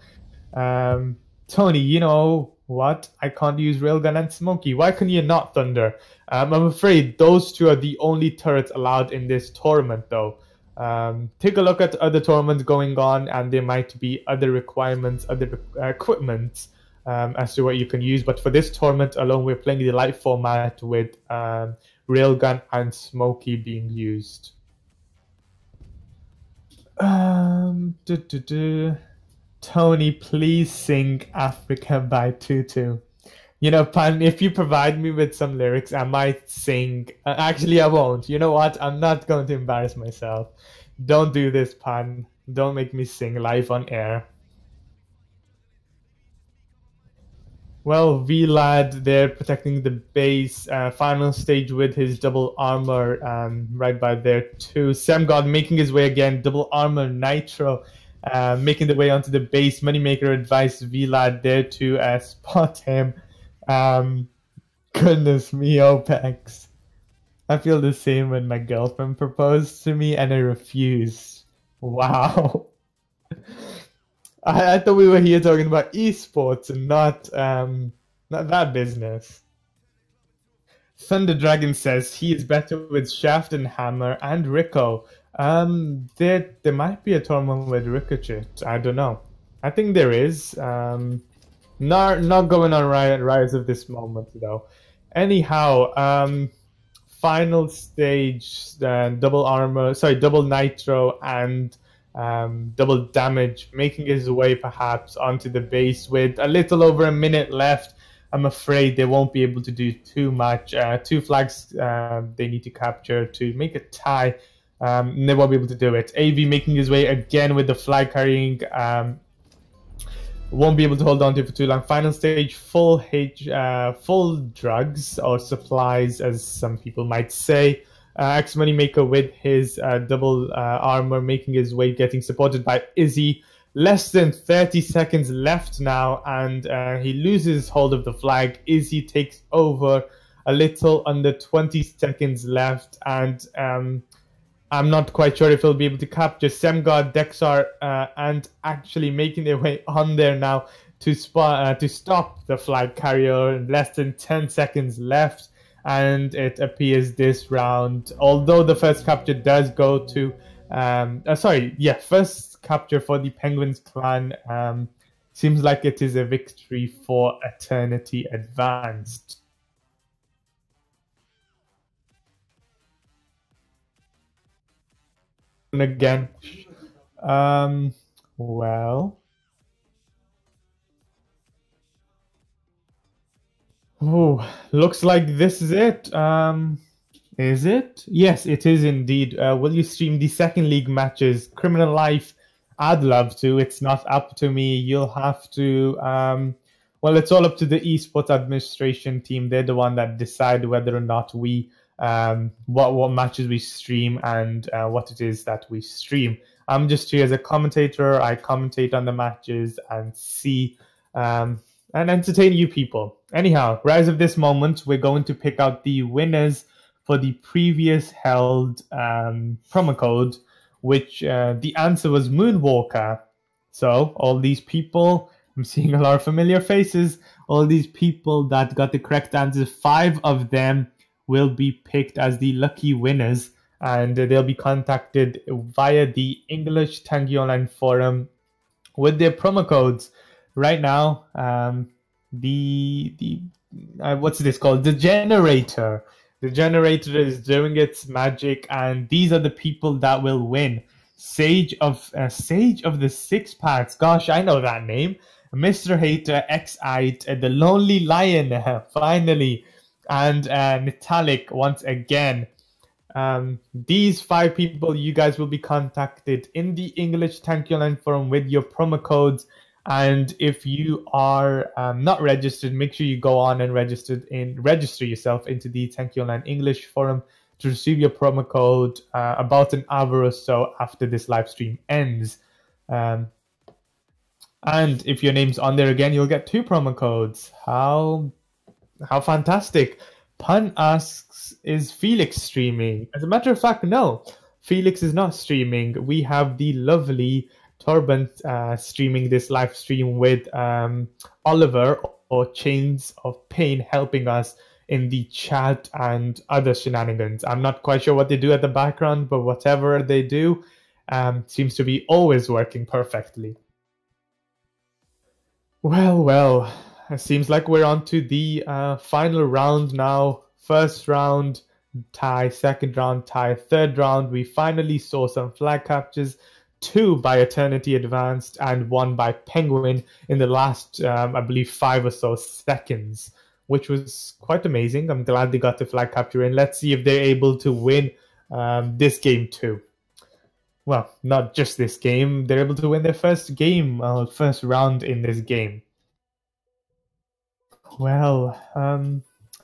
Speaker 1: Tony, you know what? I can't use Railgun and Smokey. Why can you not, Thunder? I'm afraid those two are the only turrets allowed in this tournament, though. Take a look at other tournaments going on, and there might be other requirements, other equipment as to what you can use. But for this tournament alone, we're playing the light format with Railgun and Smokey being used. Tony, please sing Africa by Tutu. You know, Pan, if you provide me with some lyrics, I might sing. Actually, I won't. You know what? I'm not going to embarrass myself. Don't do this, Pan. Don't make me sing live on air. Well, VLAD, they're protecting the base. Final stage with his double armor right by there too. Semgod making his way again. Double armor Nitro making the way onto the base. Moneymaker advice VLAD there to spot him. Goodness me, OPEX. I feel the same when my girlfriend proposed to me and I refused. Wow. I thought we were here talking about esports and not that business. Thunder Dragon says he is better with Shaft and Hammer and Rico. There might be a tournament with Ricochet. I don't know. I think there is. Not going on Rise of this moment though. Anyhow, final stage, double armor, sorry, double nitro and double damage, making his way perhaps onto the base with a little over a minute left. I'm afraid they won't be able to do too much. Two flags they need to capture to make a tie. They won't be able to do it. AV making his way again with the flag carrying. Won't be able to hold on to it for too long. Final stage, full drugs or supplies, as some people might say. X Moneymaker with his double armor making his way, getting supported by Izzy. Less than 30 seconds left now, and he loses hold of the flag. Izzy takes over, a little under 20 seconds left, and I'm not quite sure if he'll be able to capture Semgod, Dexar, and actually making their way on there now to stop the flag carrier. Less than 10 seconds left, and it appears this round, although the first capture does go to, first capture for the Penguins clan. Seems like it is a victory for Eternity Advanced. Again. Well. Oh, looks like this is it. Is it? Yes, it is indeed. Will you stream the second league matches? Criminal Life, I'd love to. It's not up to me. You'll have to. Well, it's all up to the esports administration team. They're the one that decide whether or not we what matches we stream and what it is that we stream. I'm just here as a commentator. I commentate on the matches and see and entertain you people. Anyhow, rise of this moment, we're going to pick out the winners for the previous held promo code, which the answer was Moonwalker. So all these people, I'm seeing a lot of familiar faces. All these people that got the correct answers, 5 of them will be picked as the lucky winners, and they'll be contacted via the English Tangi Online forum with their promo codes. Right now, what's this called? The generator. The generator is doing its magic, and these are the people that will win. Sage of the Six Packs. Gosh, I know that name. Mr. Hater, X-Ite, the Lonely Lion, finally, and Metallic once again. These 5 people, you guys will be contacted in the English Tanki Online forum with your promo codes. And if you are not registered, make sure you go on and register yourself into the Tanki Online English forum to receive your promo code about an hour or so after this live stream ends. And if your name's on there again, you'll get 2 promo codes. How fantastic. Pun asks, is Felix streaming? As a matter of fact, no. Felix is not streaming. We have the lovely Torben streaming this live stream with Oliver or Chains of Pain helping us in the chat and other shenanigans. I'm not quite sure what they do at the background, but whatever they do seems to be always working perfectly. Well, it seems like we're on to the final round now. First round, tie. Second round, tie. Third round, we finally saw some flag captures. 2 by Eternity Advanced and 1 by Penguin in the last, I believe, 5 or so seconds, which was quite amazing. I'm glad they got the flag capture in. Let's see if they're able to win this game too. Well, not just this game. They're able to win their first game, first round in this game. Well,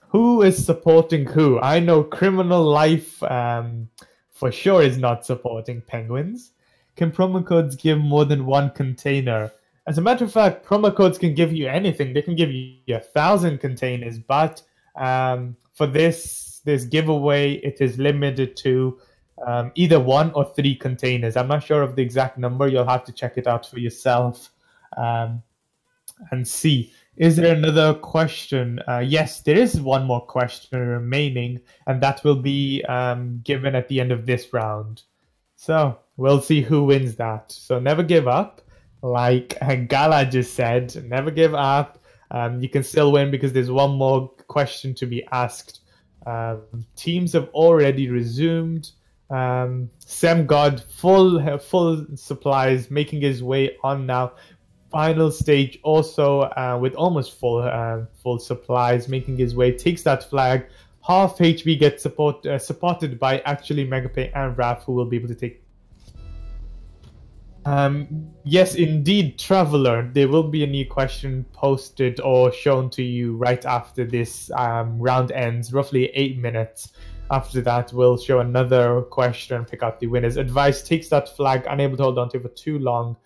Speaker 1: who is supporting who? I know Criminal Life for sure is not supporting Penguins. Can promo codes give more than 1 container? As a matter of fact, promo codes can give you anything. They can give you 1,000 containers, but for this giveaway, it is limited to either 1 or 3 containers. I'm not sure of the exact number. You'll have to check it out for yourself and see. Is there another question? Yes, there is one more question remaining, and that will be given at the end of this round. So we'll see who wins that. So never give up. Like Gala just said, never give up. You can still win because there's one more question to be asked. Teams have already resumed. Semgod, full supplies, making his way on now. final stage also with almost full supplies, making his way, takes that flag. Half HP gets supported by actually Megapay and Raph, who will be able to take. Yes, indeed, Traveler. There will be a new question posted or shown to you right after this round ends, roughly 8 minutes. After that, we'll show another question and pick out the winners. Advice takes that flag, unable to hold on to it for too long.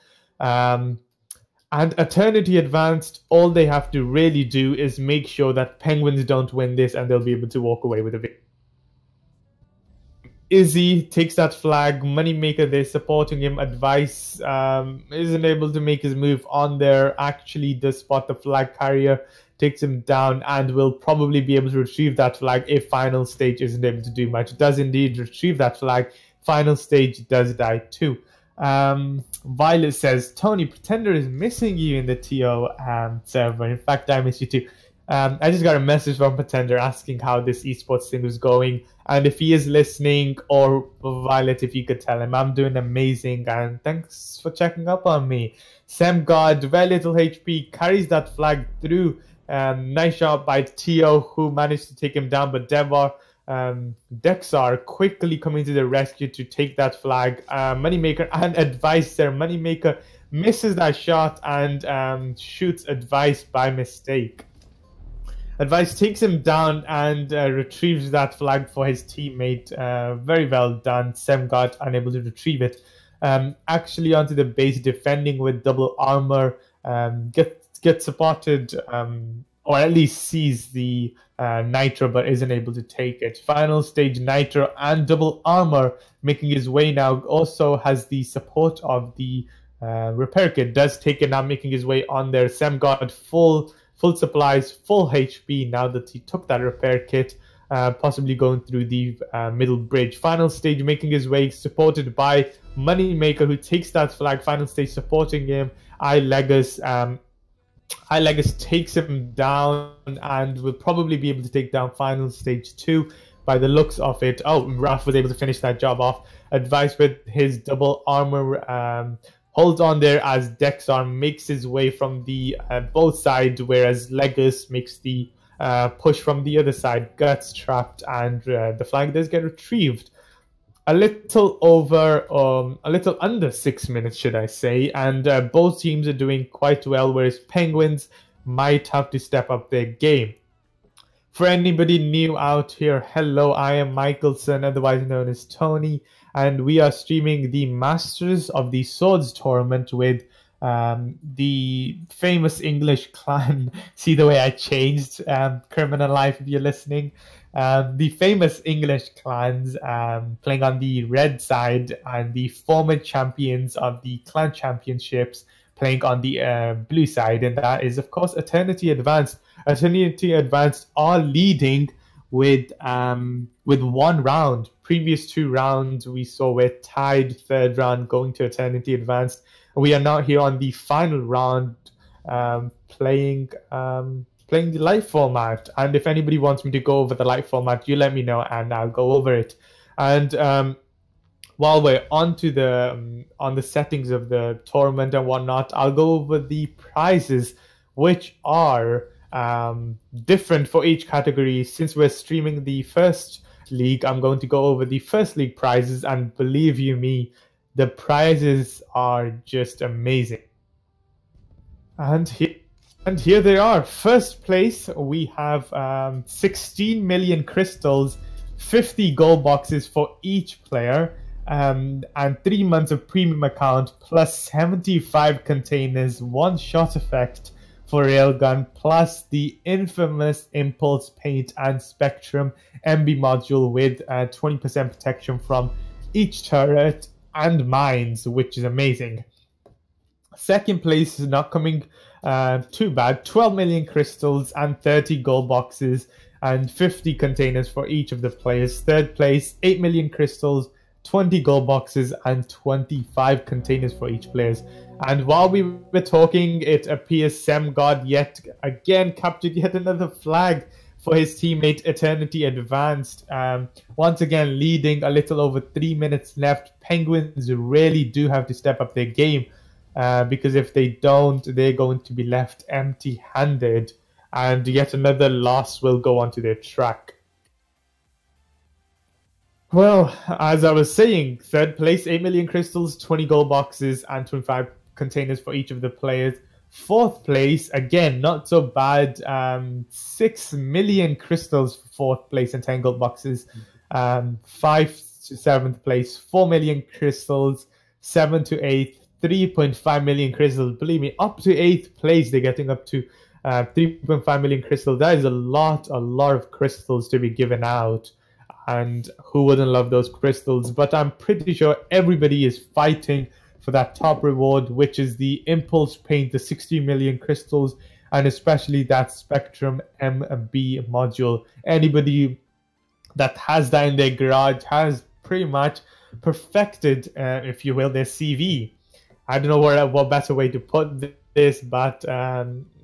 Speaker 1: And Eternity Advanced, all they have to really do is make sure that Penguins don't win this, and they'll be able to walk away with a victory. Izzy takes that flag. Moneymaker, they're supporting him. Advice isn't able to make his move on there. Actually does spot the flag carrier, takes him down, and will probably be able to retrieve that flag if final stage isn't able to do much. It does indeed retrieve that flag. Final stage does die too. Violet says, Tony, Pretender is missing you in the TO server. In fact, I miss you too. I just got a message from Pretender asking how this esports thing was going, and if he is listening, or Violet, if you could tell him I'm doing amazing, and thanks for checking up on me. Sam God, very little HP, carries that flag through. Nice shot by Tio, who managed to take him down, but Dexar quickly coming to the rescue to take that flag. Moneymaker and Advice there. Moneymaker misses that shot and shoots Advice by mistake. Advice takes him down and retrieves that flag for his teammate. Very well done. Semgod unable to retrieve it. Actually onto the base, defending with double armor. Gets supported, or at least sees the Nitro, but isn't able to take it. Final stage, Nitro and double armor making his way now. Also has the support of the repair kit. Does take it now, making his way on there. Semgod full supplies, full HP now that he took that repair kit, possibly going through the middle bridge. Final stage making his way, supported by Moneymaker, who takes that flag. Final stage supporting him. iLegus takes him down and will probably be able to take down final stage 2 by the looks of it. Oh, Raph was able to finish that job off. Advice with his double armor holds on there as Dexar makes his way from the both sides, whereas Legus makes the push from the other side, gets trapped, and the flag does get retrieved. A little under 6 minutes, should I say, and both teams are doing quite well, whereas Penguins might have to step up their game. For anybody new out here, hello, I am Mikaelson, otherwise known as Tony, and we are streaming the Masters of the Swords tournament with the famous English clan. See the way I changed Criminal Life if you're listening. The famous English clans playing on the red side, and the former champions of the clan championships playing on the blue side, and that is of course Eternity Advanced. Eternity Advanced are leading with 1 round. Previous 2 rounds we saw were tied, 3rd round going to Eternity Advanced. We are now here on the final round, playing the live format. And if anybody wants me to go over the live format, you let me know and I'll go over it. And while we're on the settings of the tournament and whatnot, I'll go over the prizes, which are different for each category. Since we're streaming the first league, I'm going to go over the first league prizes, and believe you me, the prizes are just amazing. And here they are. First place, we have 16 million crystals, 50 gold boxes for each player, and 3 months of premium account, plus 75 containers, 1 shot effect for railgun, plus the infamous impulse paint and spectrum MB module with 20% protection from each turret and mines, which is amazing. Second place is not coming too bad. 12 million crystals and 30 gold boxes and 50 containers for each of the players. Third place, 8 million crystals, 20 gold boxes and 25 containers for each player. And while we were talking, it appears Semgod yet again captured yet another flag for his teammate Eternity Advanced. Once again leading, a little over 3 minutes left. Penguins really do have to step up their game. because if they don't, they're going to be left empty-handed, and yet another loss will go onto their track. Well, as I was saying, third place, 8 million crystals, 20 gold boxes, and 25 containers for each of the players. Fourth place, again, not so bad. 6 million crystals for fourth place and 10 gold boxes. 5th to 7th place, 4 million crystals. 7th to 8th, 3.5 million crystals. Believe me, up to 8th place, they're getting up to 3.5 million crystals. That is a lot of crystals to be given out. And who wouldn't love those crystals? But I'm pretty sure everybody is fighting for that top reward, which is the Impulse Paint, the 60 million crystals, and especially that Spectrum MB module. Anybody that has that in their garage has pretty much perfected, if you will, their CV. I don't know what better way to put this, but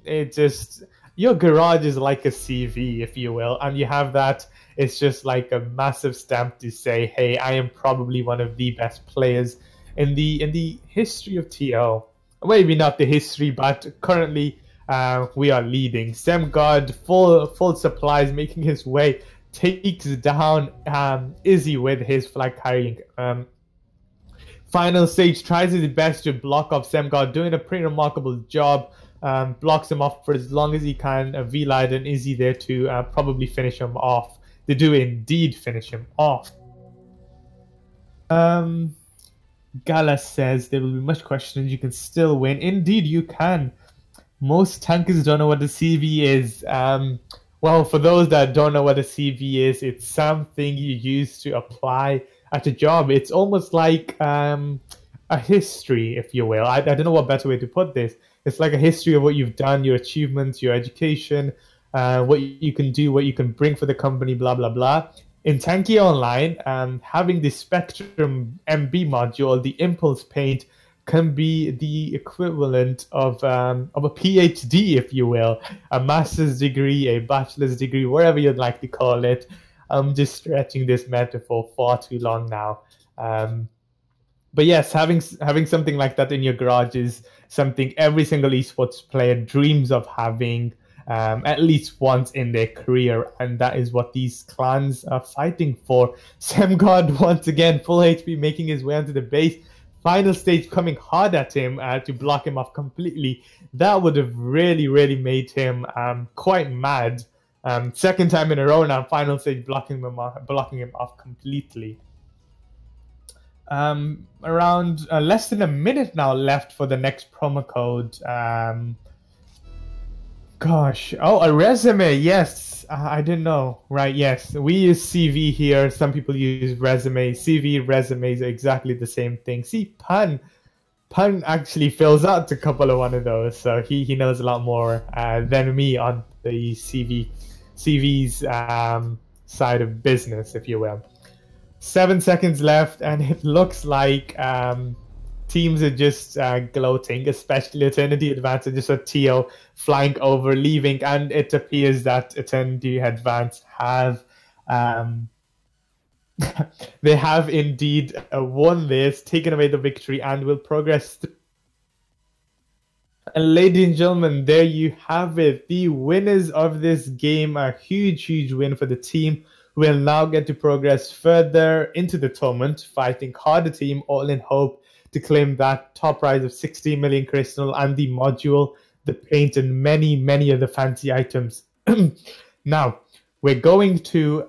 Speaker 1: it just, your garage is like a CV, if you will, and you have that. It's just like a massive stamp to say, hey, I am probably one of the best players in the history of TO. Maybe not the history, but currently we are leading. Semgod, full supplies, making his way, takes down Izzy with his flag carrying. Final stage, tries his best to block off Semgod, doing a pretty remarkable job. Blocks him off for as long as he can. V-Light and Izzy there to probably finish him off. They do indeed finish him off. Gala says there will be much questions. You can still win. Indeed, you can. Most tankers don't know what the CV is. Well, for those that don't know what a CV is, it's something you use to apply at a job. It's almost like a history, if you will. I don't know what better way to put this. It's like a history of what you've done, your achievements, your education, what you can do, what you can bring for the company, blah, blah, blah. In Tanky Online, having the Spectrum MB module, the Impulse Paint, can be the equivalent of a PhD, if you will, a master's degree, a bachelor's degree, whatever you'd like to call it. I'm just stretching this metaphor far too long now. But yes, having something like that in your garage is something every single esports player dreams of having at least once in their career, and that is what these clans are fighting for. Semgod once again, full HP, making his way onto the base. Final stage coming hard at him to block him off completely. That would have really made him quite mad. Second time in a row now, final stage blocking him off completely. Around less than a minute now left for the next promo code. Gosh, oh, a resume, yes. I didn't know. Right, yes. We use CV here. Some people use resume. CV, resumes are exactly the same thing. See, Pan actually fills out a couple of one of those, so he knows a lot more than me on the CV's side of business, if you will. 7 seconds left, and it looks like teams are just gloating, especially Eternity Advance, and just a TO flying over, leaving, and it appears that Eternity Advance have they have indeed won this, taken away the victory, and will progress. And ladies and gentlemen, there you have it. The winners of this game, a huge win for the team, will now get to progress further into the tournament, fighting harder team, all in hope to claim that top prize of 60 million crystal and the module, the paint, and many other fancy items. Now, we're going to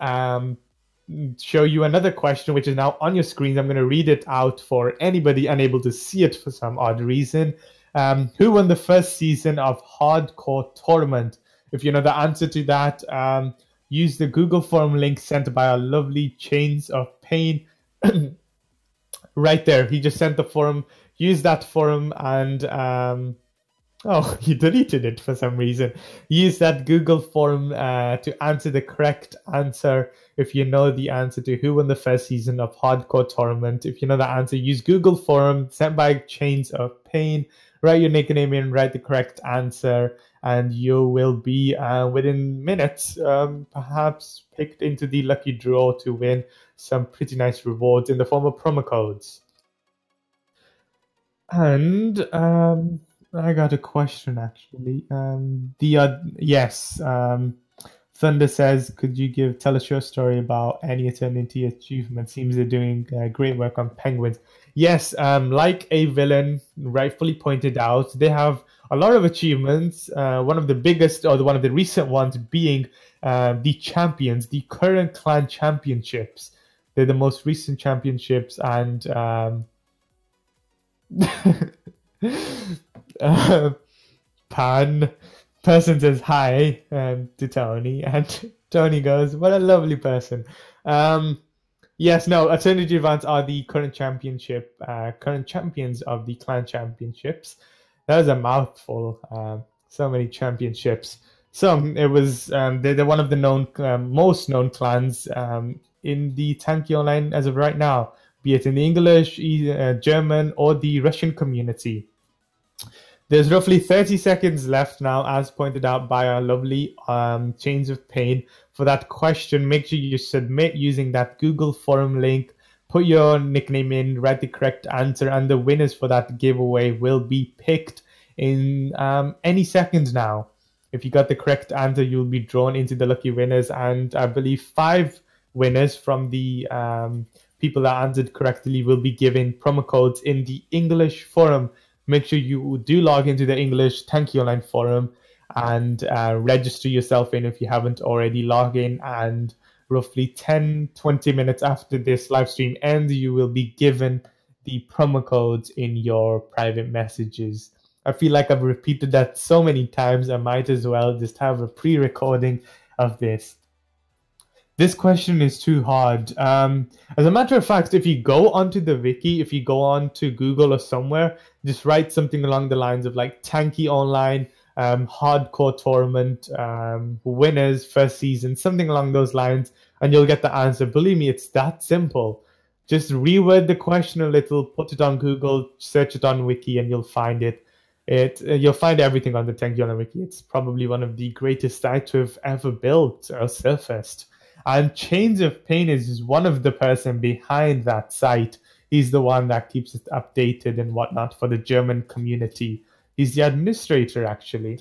Speaker 1: show you another question, which is now on your screen. I'm going to read it out for anybody unable to see it for some odd reason. Who won the first season of Hardcore Tournament? If you know the answer to that, use the Google form link sent by our lovely Chains of Pain. Right there, he just sent the forum. Use that forum and oh, he deleted it for some reason. Use that Google form to answer the correct answer. If you know the answer to who won the first season of Hardcore Tournament, if you know the answer, use Google form sent by Chains of Pain. Write your nickname in, write the correct answer, and you will be within minutes perhaps picked into the lucky draw to win some pretty nice rewards in the form of promo codes. And I got a question actually. Yes, Thunder says, could you tell us your story about any eternity achievement? Seems they're doing great work on Penguins. Yes, like a villain rightfully pointed out, they have a lot of achievements. One of the biggest, or one of the recent ones, being the champions, the current clan championships. They're the most recent championships, and uh, Pan person says hi to Tony, and Tony goes, "What a lovely person." Um, yes, no, Eternity Advance are the current champions of the clan championships. That was a mouthful. So many championships. So it was they're one of the most known clans in the Tanki Online as of right now, be it in the English, German, or the Russian community. There's roughly 30 seconds left now, as pointed out by our lovely Chains of Pain. For that question, make sure you submit using that Google forum link. Put your nickname in, write the correct answer, and the winners for that giveaway will be picked in any second now. If you got the correct answer, you'll be drawn into the lucky winners, and I believe 5 winners from the people that answered correctly will be given promo codes in the English forum. Make sure you do log into the English Tanki Online forum and register yourself in if you haven't already. Log in, and roughly 10-20 minutes after this live stream ends, you will be given the promo codes in your private messages. I feel like I've repeated that so many times, I might as well just have a pre-recording of this. This question is too hard. As a matter of fact, if you go onto the wiki, if you go on to Google or somewhere, just write something along the lines of like Tanki Online, hardcore tournament, winners first season, something along those lines, and you'll get the answer. Believe me, it's that simple. Just reword the question a little, put it on Google, search it on Wiki, and you'll find it. You'll find everything on the Tanki Online Wiki. It's probably one of the greatest sites we've ever built or surfaced. And Chains of Pain is one of the person behind that site. He's the one that keeps it updated and whatnot for the German community. He's the administrator, actually.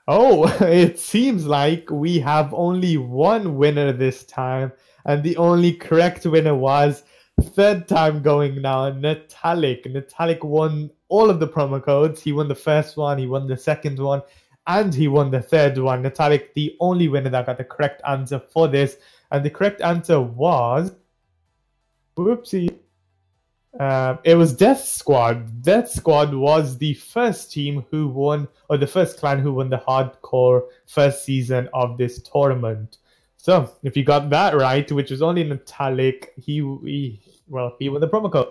Speaker 1: Oh, it seems like we have only one winner this time, and the only correct winner was third time going now, Natalik. Natalik won all of the promo codes. He won the first one, he won the second one, and he won the third one. Natalik, the only winner that got the correct answer for this, and the correct answer was, whoopsie, it was Death Squad. Death Squad was the first team who won, or the first clan who won the hardcore first season of this tournament. So if you got that right, which was only in italic, he won the promo code.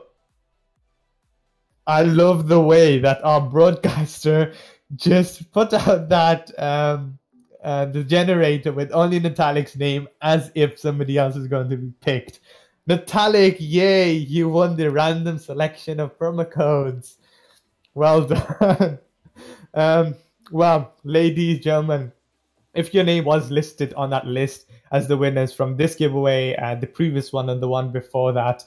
Speaker 1: I love the way that our broadcaster just put out that the generator with only Natalik's name as if somebody else is going to be picked. Natalik, yay, you won the random selection of promo codes. Well done. Well, ladies, gentlemen, if your name was listed on that list as the winners from this giveaway, the previous one and the one before that,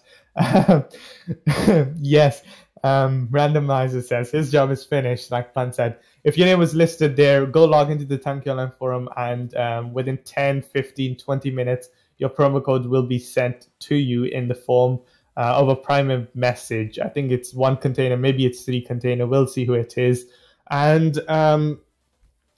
Speaker 1: yes, randomizer says his job is finished, like Pan said. If your name was listed there, go log into the Tanki Online forum, and within 10, 15, 20 minutes, your promo code will be sent to you in the form of a private message. I think it's 1 container, maybe it's 3 container. We'll see who it is. And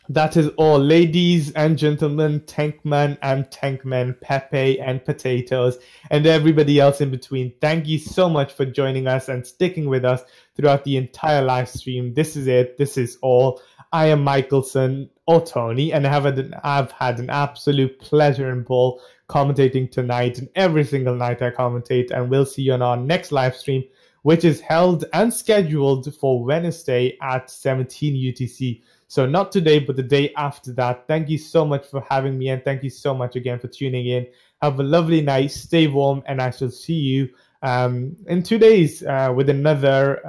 Speaker 1: that is all. Ladies and gentlemen, Tankman and Tankmen, Pepe and Potatoes, and everybody else in between, thank you so much for joining us and sticking with us throughout the entire live stream. This is it. This is all. I am Mikaelson, or Tony, and I've had an absolute pleasure and ball commentating tonight, and every single night I commentate, and we'll see you on our next live stream, which is held and scheduled for Wednesday at 17 UTC. So not today, but the day after that. Thank you so much for having me, and thank you so much again for tuning in. Have a lovely night, stay warm, and I shall see you in 2 days with another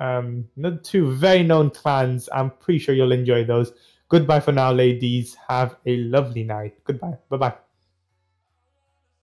Speaker 1: 2 very known clans. I'm pretty sure you'll enjoy those. Goodbye for now, ladies. Have a lovely night. Goodbye. Bye-bye.